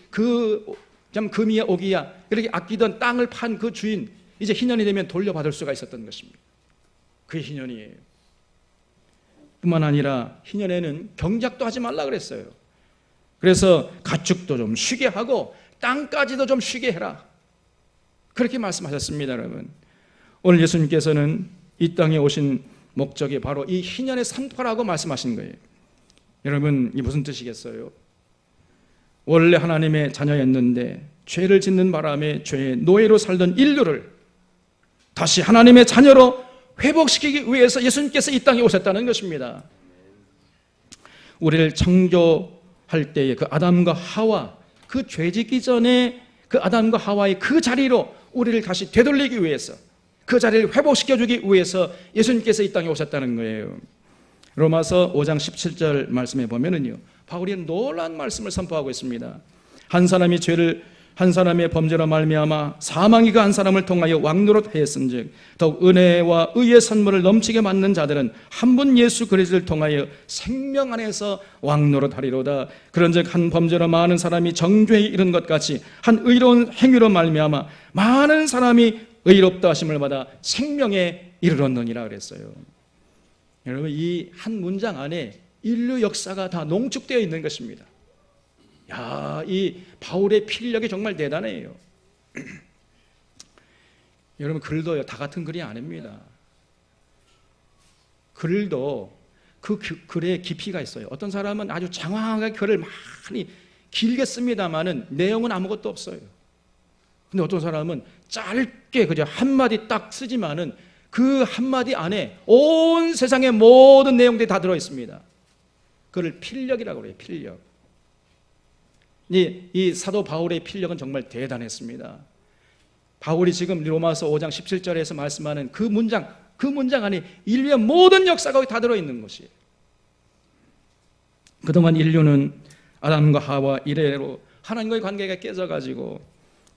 참 금이야 오기야 그렇게 아끼던 땅을 판 그 주인, 이제 희년이 되면 돌려받을 수가 있었던 것입니다. 그게 희년이에요. 뿐만 아니라 희년에는 경작도 하지 말라 그랬어요. 그래서 가축도 좀 쉬게 하고 땅까지도 좀 쉬게 해라, 그렇게 말씀하셨습니다. 여러분, 오늘 예수님께서는 이 땅에 오신 목적이 바로 이 희년의 선포라고 말씀하신 거예요. 여러분, 이 무슨 뜻이겠어요? 원래 하나님의 자녀였는데 죄를 짓는 바람에 죄의 노예로 살던 인류를 다시 하나님의 자녀로 회복시키기 위해서 예수님께서 이 땅에 오셨다는 것입니다. 우리를 창조할 때의 그 아담과 하와, 그 죄짓기 전에 그 아담과 하와의 그 자리로 우리를 다시 되돌리기 위해서, 그 자리를 회복시켜주기 위해서 예수님께서 이 땅에 오셨다는 거예요. 로마서 5장 17절 말씀에 보면은요, 바울이 놀라운 말씀을 선포하고 있습니다. 한 사람의 범죄로 말미암아 사망이 그 한 사람을 통하여 왕노릇하였은즉 더욱 은혜와 의의 선물을 넘치게 받는 자들은 한 분 예수 그리스도를 통하여 생명 안에서 왕노릇하리로다. 그런즉 한 범죄로 많은 사람이 정죄에 이른 것 같이 한 의로운 행위로 말미암아 많은 사람이 의롭다 하심을 받아 생명에 이르렀느니라 그랬어요. 여러분, 이 한 문장 안에 인류 역사가 다 농축되어 있는 것입니다. 야, 이 바울의 필력이 정말 대단해요. 여러분, 글도요, 다 같은 글이 아닙니다. 글도 그 글의 깊이가 있어요. 어떤 사람은 아주 장황하게 글을 많이 길게 씁니다만은 내용은 아무것도 없어요. 근데 어떤 사람은 짧게 그저 한마디 딱 쓰지만은 그 한마디 안에 온 세상의 모든 내용들이 다 들어있습니다. 그걸 필력이라고 그래요. 필력. 이 사도 바울의 필력은 정말 대단했습니다. 바울이 지금 로마서 5장 17절에서 말씀하는 그 문장 안에 인류의 모든 역사가 다 들어있는 것이에요. 그동안 인류는 아담과 하와 이래로 하나님과의 관계가 깨져가지고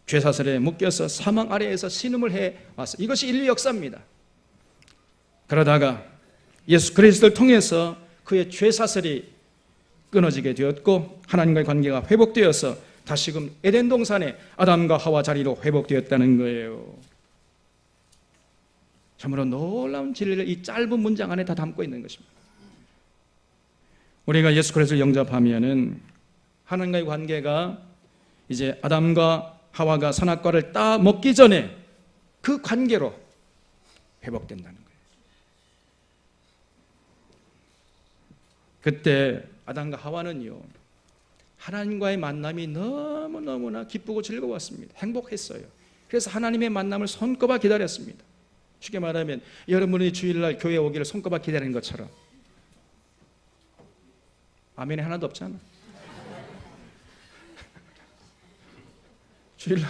죄사슬에 묶여서 사망 아래에서 신음을 해왔어요. 이것이 인류 역사입니다. 그러다가 예수 그리스도를 통해서 그의 죄사슬이 끊어지게 되었고 하나님과의 관계가 회복되어서 다시금 에덴 동산에 아담과 하와 자리로 회복되었다는 거예요. 참으로 놀라운 진리를 이 짧은 문장 안에 다 담고 있는 것입니다. 우리가 예수 그리스도를 영접하면은 하나님과의 관계가 이제 아담과 하와가 선악과를 따 먹기 전에 그 관계로 회복된다는 거예요. 그때 아담과 하와는요, 하나님과의 만남이 너무너무나 기쁘고 즐거웠습니다. 행복했어요. 그래서 하나님의 만남을 손꼽아 기다렸습니다. 쉽게 말하면 여러분이 주일날 교회에 오기를 손꼽아 기다리는 것처럼. 아멘이 하나도 없잖아. 주일날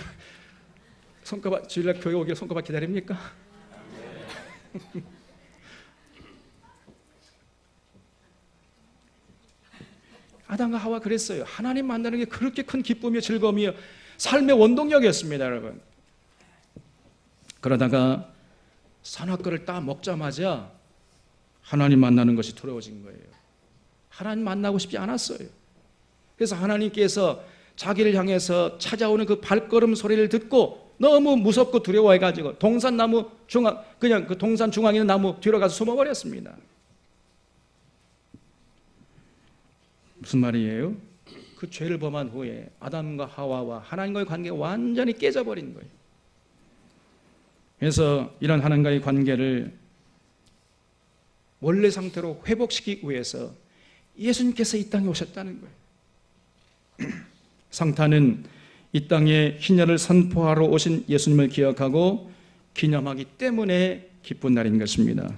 교회 오기를 손꼽아 기다립니까? 아담과 하와 그랬어요. 하나님 만나는 게 그렇게 큰 기쁨이요 즐거움이요 삶의 원동력이었습니다, 여러분. 그러다가 선악과를 딱 먹자마자 하나님 만나는 것이 두려워진 거예요. 하나님 만나고 싶지 않았어요. 그래서 하나님께서 자기를 향해서 찾아오는 그 발걸음 소리를 듣고 너무 무섭고 두려워해가지고 동산 중앙에 있는 나무 뒤로 가서 숨어버렸습니다. 무슨 말이에요? 그 죄를 범한 후에 아담과 하와와 하나님과의 관계가 완전히 깨져버린 거예요. 그래서 이런 하나님과의 관계를 원래 상태로 회복시키기 위해서 예수님께서 이 땅에 오셨다는 거예요. 상탄은 이 땅에 희년을 선포하러 오신 예수님을 기억하고 기념하기 때문에 기쁜 날인 것입니다.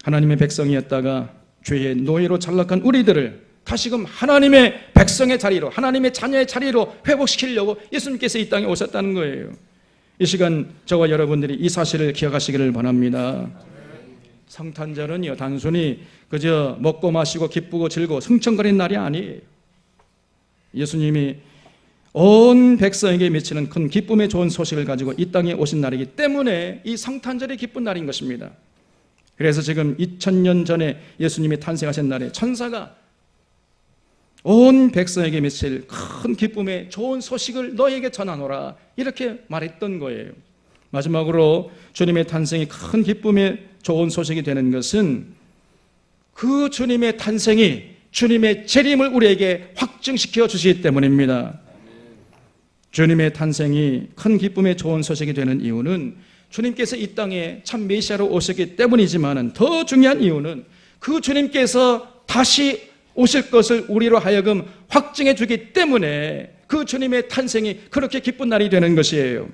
하나님의 백성이었다가 죄의 노예로 전락한 우리들을 다시금 하나님의 백성의 자리로, 하나님의 자녀의 자리로 회복시키려고 예수님께서 이 땅에 오셨다는 거예요. 이 시간 저와 여러분들이 이 사실을 기억하시기를 바랍니다. 성탄절은요, 단순히 그저 먹고 마시고 기쁘고 즐거워 흥청거리는 날이 아니에요. 예수님이 온 백성에게 미치는 큰 기쁨의 좋은 소식을 가지고 이 땅에 오신 날이기 때문에 이 성탄절이 기쁜 날인 것입니다. 그래서 지금 2000년 전에 예수님이 탄생하신 날에 천사가 온 백성에게 미칠 큰 기쁨의 좋은 소식을 너에게 전하노라 이렇게 말했던 거예요. 마지막으로 주님의 탄생이 큰 기쁨의 좋은 소식이 되는 것은 그 주님의 탄생이 주님의 재림을 우리에게 확증시켜 주시기 때문입니다. 주님의 탄생이 큰 기쁨의 좋은 소식이 되는 이유는 주님께서 이 땅에 참 메시아로 오셨기 때문이지만 더 중요한 이유는 그 주님께서 다시 오실 것을 우리로 하여금 확증해 주기 때문에 그 주님의 탄생이 그렇게 기쁜 날이 되는 것이에요.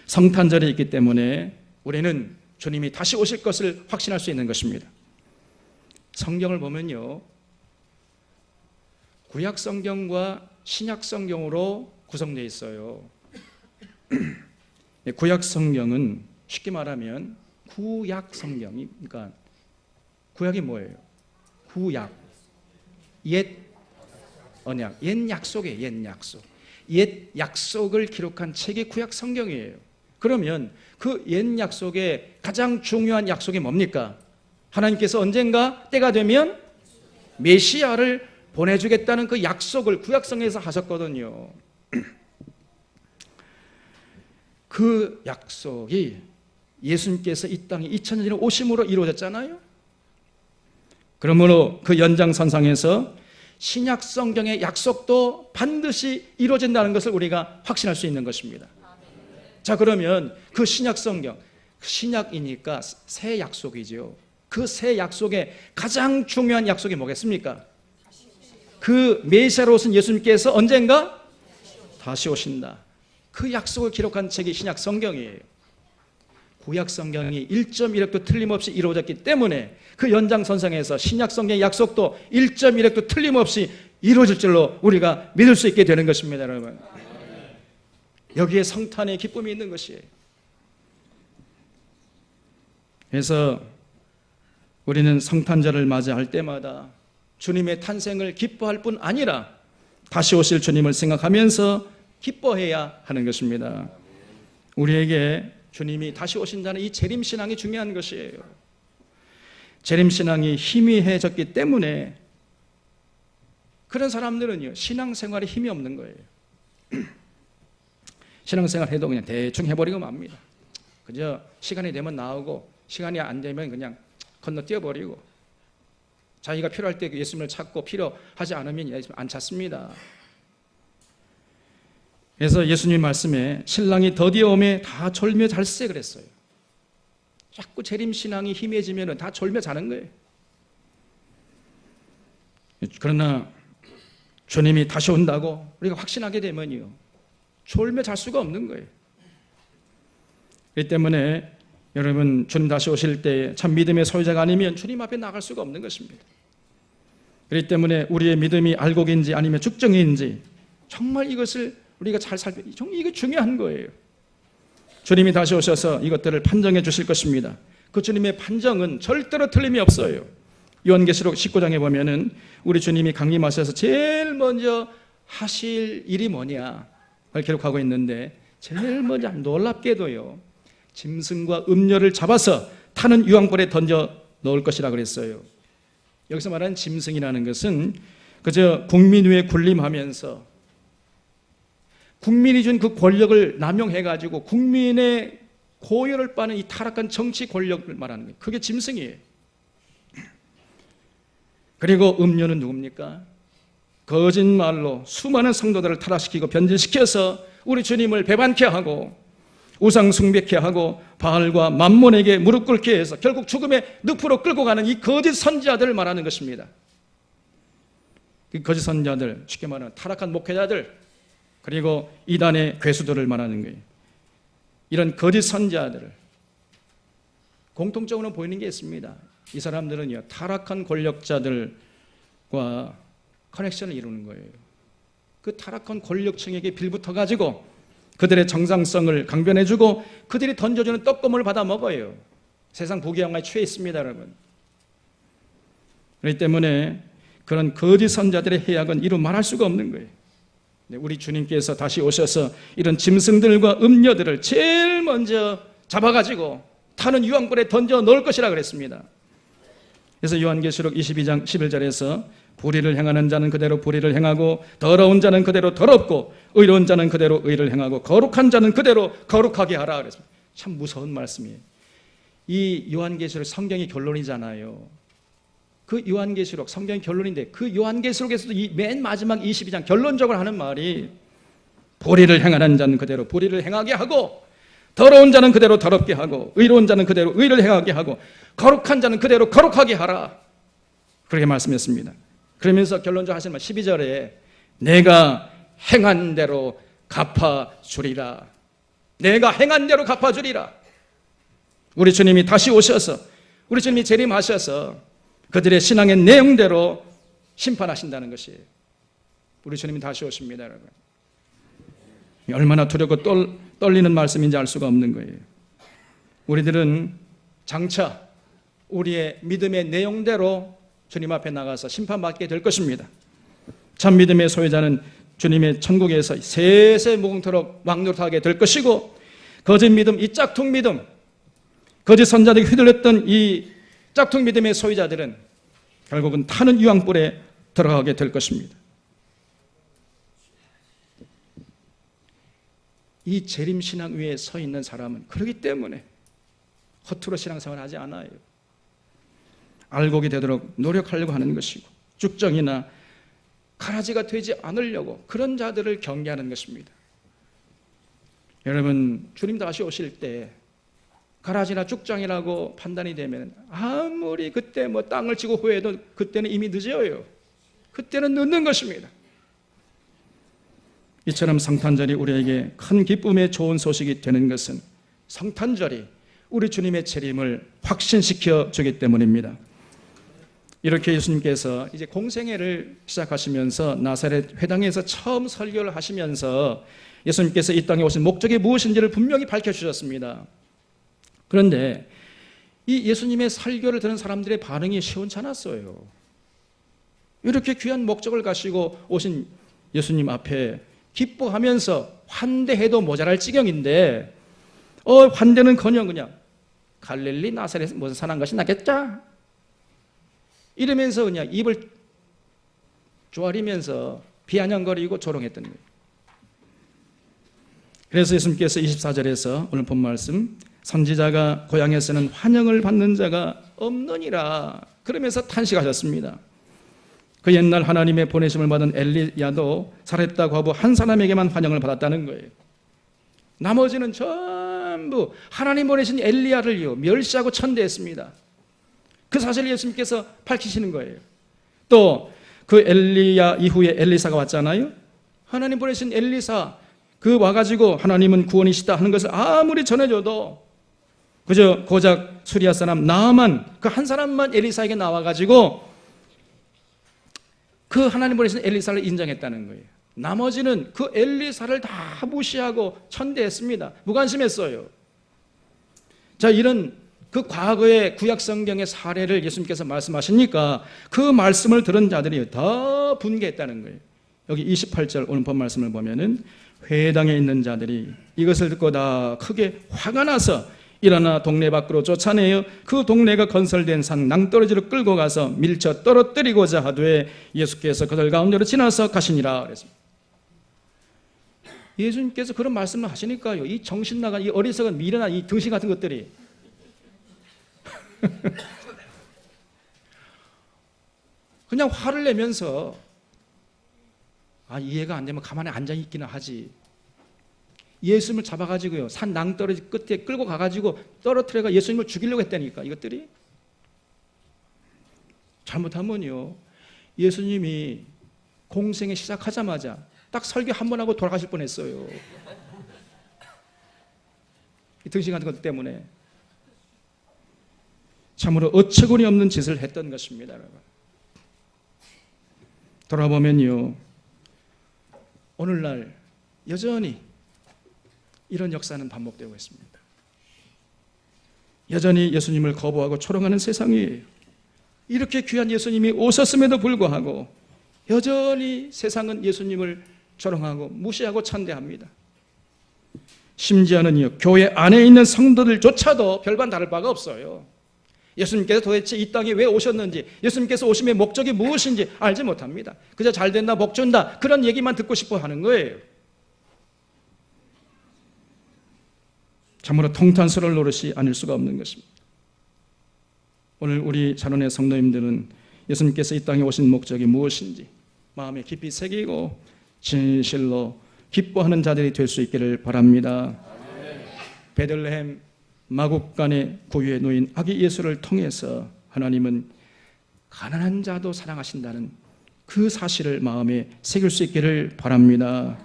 성탄절이 있기 때문에 우리는 주님이 다시 오실 것을 확신할 수 있는 것입니다. 성경을 보면요, 구약 성경과 신약 성경으로 구성되어 있어요. 구약 성경은 쉽게 말하면 구약 성경이, 그러니까 구약이 뭐예요? 구약, 옛 언약, 옛 약속이에요. 옛 약속, 옛 약속을 기록한 책이 구약 성경이에요. 그러면 그 옛 약속의 가장 중요한 약속이 뭡니까? 하나님께서 언젠가 때가 되면 메시아를 보내주겠다는 그 약속을 구약성에서 하셨거든요. 그 약속이 예수님께서 이 땅에 2000년 전에 오심으로 이루어졌잖아요. 그러므로 그 연장선상에서 신약 성경의 약속도 반드시 이루어진다는 것을 우리가 확신할 수 있는 것입니다. 자, 그러면 그 신약 성경, 신약이니까 새 약속이죠. 그 새 약속의 가장 중요한 약속이 뭐겠습니까? 그 메시아로 오신 예수님께서 언젠가 다시 오신다. 그 약속을 기록한 책이 신약 성경이에요. 구약 성경이 1.1획도 틀림없이 이루어졌기 때문에 그 연장선상에서 신약 성경의 약속도 1.1획도 틀림없이 이루어질 줄로 우리가 믿을 수 있게 되는 것입니다, 여러분. 여기에 성탄의 기쁨이 있는 것이에요. 그래서 우리는 성탄절을 맞이할 때마다 주님의 탄생을 기뻐할 뿐 아니라 다시 오실 주님을 생각하면서 기뻐해야 하는 것입니다. 우리에게 주님이 다시 오신다는 이 재림신앙이 중요한 것이에요. 재림신앙이 희미해졌기 때문에 그런 사람들은요, 신앙생활에 힘이 없는 거예요. 신앙생활 해도 그냥 대충 해버리고 맙니다. 그저 시간이 되면 나오고 시간이 안 되면 그냥 건너뛰어버리고 자기가 필요할 때 예수님을 찾고 필요하지 않으면 예수님 안 찾습니다. 그래서 예수님 말씀에 신랑이 더디어 오매 다 졸며 잘세 그랬어요. 자꾸 재림신앙이 희미해지면 다 졸며 자는 거예요. 그러나 주님이 다시 온다고 우리가 확신하게 되면요, 졸며 잘 수가 없는 거예요. 그렇기 때문에 여러분, 주님 다시 오실 때 참 믿음의 소유자가 아니면 주님 앞에 나갈 수가 없는 것입니다. 그렇기 때문에 우리의 믿음이 알곡인지 아니면 죽정인지 정말 이것을 우리가 잘 정말 이게 중요한 거예요. 주님이 다시 오셔서 이것들을 판정해 주실 것입니다. 그 주님의 판정은 절대로 틀림이 없어요. 요한계시록 19장에 보면은 우리 주님이 강림하셔서 제일 먼저 하실 일이 뭐냐를 기록하고 있는데, 제일 먼저 놀랍게도요, 짐승과 음녀를 잡아서 타는 유황불에 던져 넣을 것이라 그랬어요. 여기서 말하는 짐승이라는 것은 그저 국민 위에 군림하면서 국민이 준 그 권력을 남용해가지고 국민의 고열을 빠는 이 타락한 정치 권력을 말하는 거예요. 그게 짐승이에요. 그리고 음녀는 누굽니까? 거짓말로 수많은 성도들을 타락시키고 변질시켜서 우리 주님을 배반케 하고 우상 숭배케 하고 바알과 만몬에게 무릎 꿇게 해서 결국 죽음의 늪으로 끌고 가는 이 거짓 선지자들을 말하는 것입니다. 그 거짓 선지자들, 쉽게 말하면 타락한 목회자들, 그리고 이단의 괴수들을 말하는 거예요. 이런 거짓 선지자들을 공통적으로 보이는 게 있습니다. 이 사람들은요, 타락한 권력자들, 커넥션을 이루는 거예요. 그 타락한 권력층에게 빌붙어 가지고 그들의 정상성을 강변해주고 그들이 던져주는 떡고물을 받아 먹어요. 세상 부귀영화에 취해 있습니다, 여러분. 그렇기 때문에 그런 거짓 선자들의 해악은 이루 말할 수가 없는 거예요. 우리 주님께서 다시 오셔서 이런 짐승들과 음녀들을 제일 먼저 잡아가지고 타는 유황불에 던져 넣을 것이라 그랬습니다. 그래서 요한계시록 22장 11절에서 불의를 행하는 자는 그대로 불의를 행하고 더러운 자는 그대로 더럽고 의로운 자는 그대로 의를 행하고 거룩한 자는 그대로 거룩하게 하라 그랬습니다. 참 무서운 말씀이에요. 이 요한계시록 성경이 결론이잖아요. 그 요한계시록 성경이 결론인데 그 요한계시록에서도 이 맨 마지막 22장 결론적으로 하는 말이 불의를 행하는 자는 그대로 불의를 행하게 하고 더러운 자는 그대로 더럽게 하고 의로운 자는 그대로 의를 행하게 하고 거룩한 자는 그대로 거룩하게 하라, 그렇게 말씀했습니다. 그러면서 결론적으로 하시는 말 12절에 내가 행한 대로 갚아주리라. 내가 행한 대로 갚아주리라. 우리 주님이 다시 오셔서 우리 주님이 재림하셔서 그들의 신앙의 내용대로 심판하신다는 것이에요. 우리 주님이 다시 오십니다, 여러분. 얼마나 두렵고 떨리는 말씀인지 알 수가 없는 거예요. 우리들은 장차 우리의 믿음의 내용대로 주님 앞에 나가서 심판받게 될 것입니다. 참 믿음의 소유자는 주님의 천국에서 세세 무궁토록 왕노릇하게 될 것이고, 거짓 믿음, 이 짝퉁 믿음, 거짓 선자들이 휘둘렸던 이 짝퉁 믿음의 소유자들은 결국은 타는 유황불에 들어가게 될 것입니다. 이 재림신앙 위에 서 있는 사람은 그렇기 때문에 허투루 신앙생활을 하지 않아요. 알곡이 되도록 노력하려고 하는 것이고 쭉정이나 가라지가 되지 않으려고 그런 자들을 경계하는 것입니다. 여러분, 주님 다시 오실 때 가라지나 쭉정이라고 판단이 되면 아무리 그때 땅을 치고 후회해도 그때는 이미 늦어요. 그때는 늦는 것입니다. 이처럼 성탄절이 우리에게 큰 기쁨의 좋은 소식이 되는 것은 성탄절이 우리 주님의 재림을 확신시켜 주기 때문입니다. 이렇게 예수님께서 이제 공생애를 시작하시면서 나사렛 회당에서 처음 설교를 하시면서 예수님께서 이 땅에 오신 목적이 무엇인지를 분명히 밝혀주셨습니다. 그런데 이 예수님의 설교를 듣는 사람들의 반응이 시원치 않았어요. 이렇게 귀한 목적을 가지고 오신 예수님 앞에 기뻐하면서 환대해도 모자랄 지경인데 환대는커녕 그냥 갈릴리 나사렛에서 무슨 선한 것이 나겠자 이러면서 그냥 입을 조아리면서 비아냥거리고 조롱했던 거예요. 그래서 예수님께서 24절에서 오늘 본 말씀, 선지자가 고향에서는 환영을 받는 자가 없느니라 그러면서 탄식하셨습니다. 그 옛날 하나님의 보내심을 받은 엘리야도 살았다 과부 한 사람에게만 환영을 받았다는 거예요. 나머지는 전부 하나님 보내신 엘리야를요 멸시하고 천대했습니다. 그 사실을 예수님께서 밝히시는 거예요. 또 그 엘리야 이후에 엘리사가 왔잖아요. 하나님 보내신 엘리사 그 와가지고 하나님은 구원이시다 하는 것을 아무리 전해줘도 그저 고작 수리아 사람 나아만 그 한 사람만 엘리사에게 나와가지고 그 하나님 보내신 엘리사를 인정했다는 거예요. 나머지는 그 엘리사를 다 무시하고 천대했습니다. 무관심했어요. 자, 이런 그 과거의 구약 성경의 사례를 예수님께서 말씀하시니까 그 말씀을 들은 자들이 더 분개했다는 거예요. 여기 28절 오늘 본 말씀을 보면은 회당에 있는 자들이 이것을 듣고 다 크게 화가 나서 일어나 동네 밖으로 쫓아내어 그 동네가 건설된 산 낭떠러지로 끌고 가서 밀쳐 떨어뜨리고자 하되 예수께서 그들 가운데로 지나서 가시니라 그랬습니다. 예수님께서 그런 말씀을 하시니까요, 이 정신 나간 이 어리석은 미련한 이 등신 같은 것들이 그냥 화를 내면서 이해가 안 되면 가만히 앉아 있기는 하지. 예수님을 잡아가지고요 산 낭떠러지 끝에 끌고 가가지고 떨어뜨려가 예수님을 죽이려고 했다니까. 이것들이 잘못하면요 예수님이 공생에 시작하자마자 딱 설교 한 번 하고 돌아가실 뻔했어요. 이 등신 같은 것 때문에 참으로 어처구니 없는 짓을 했던 것입니다, 여러분. 돌아보면요, 오늘날 여전히 이런 역사는 반복되고 있습니다. 여전히 예수님을 거부하고 초롱하는 세상이에요. 이렇게 귀한 예수님이 오셨음에도 불구하고 여전히 세상은 예수님을 조롱하고 무시하고 찬대합니다. 심지어는요, 교회 안에 있는 성도들조차도 별반 다를 바가 없어요. 예수님께서 도대체 이 땅에 왜 오셨는지, 예수님께서 오심의 목적이 무엇인지 알지 못합니다. 그저 잘 된다, 복 준다, 그런 얘기만 듣고 싶어 하는 거예요. 참으로 통탄스러울 노릇이 아닐 수가 없는 것입니다. 오늘 우리 자론의 성도님들은 예수님께서 이 땅에 오신 목적이 무엇인지 마음에 깊이 새기고 진실로 기뻐하는 자들이 될 수 있기를 바랍니다. 베들레헴 마국간의 구유에 놓인 아기 예수를 통해서 하나님은 가난한 자도 사랑하신다는 그 사실을 마음에 새길 수 있기를 바랍니다.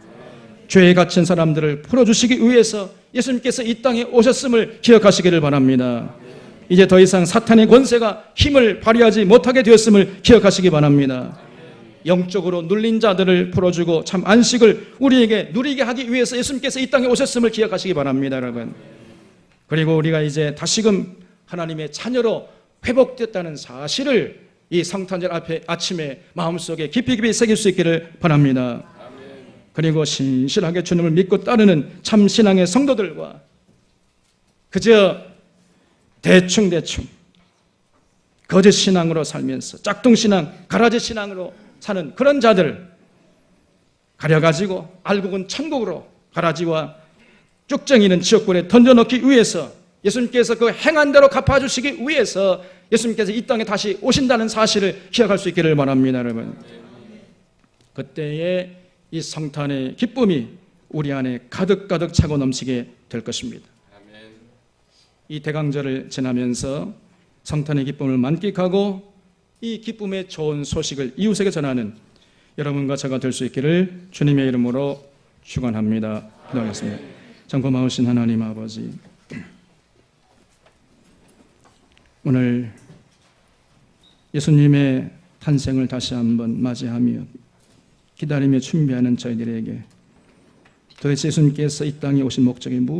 죄에 갇힌 사람들을 풀어주시기 위해서 예수님께서 이 땅에 오셨음을 기억하시기를 바랍니다. 이제 더 이상 사탄의 권세가 힘을 발휘하지 못하게 되었음을 기억하시기 바랍니다. 영적으로 눌린 자들을 풀어주고 참 안식을 우리에게 누리게 하기 위해서 예수님께서 이 땅에 오셨음을 기억하시기 바랍니다, 여러분. 그리고 우리가 이제 다시금 하나님의 자녀로 회복됐다는 사실을 이 성탄절 앞에 아침에 마음속에 깊이 깊이 새길 수 있기를 바랍니다. 그리고 신실하게 주님을 믿고 따르는 참 신앙의 성도들과 그저 대충 거짓 신앙으로 살면서 짝퉁 신앙, 가라지 신앙으로 사는 그런 자들 가려가지고 알곡은 천국으로 가라지와 쭉정이는 지옥불에 던져넣기 위해서 예수님께서 그 행한 대로 갚아주시기 위해서 예수님께서 이 땅에 다시 오신다는 사실을 기억할 수 있기를 바랍니다, 여러분. 그때에 이 성탄의 기쁨이 우리 안에 가득가득 차고 넘치게 될 것입니다. 이 대강절을 지나면서 성탄의 기쁨을 만끽하고 이 기쁨의 좋은 소식을 이웃에게 전하는 여러분과 제가 될 수 있기를 주님의 이름으로 축원합니다. 기도하겠습니다. 전고마우신 하나님 아버지, 오늘 예수님의 탄생을 다시 한번 맞이하며 기다리며 준비하는 저희들에게 도대체 예수님께서 이 땅에 오신 목적이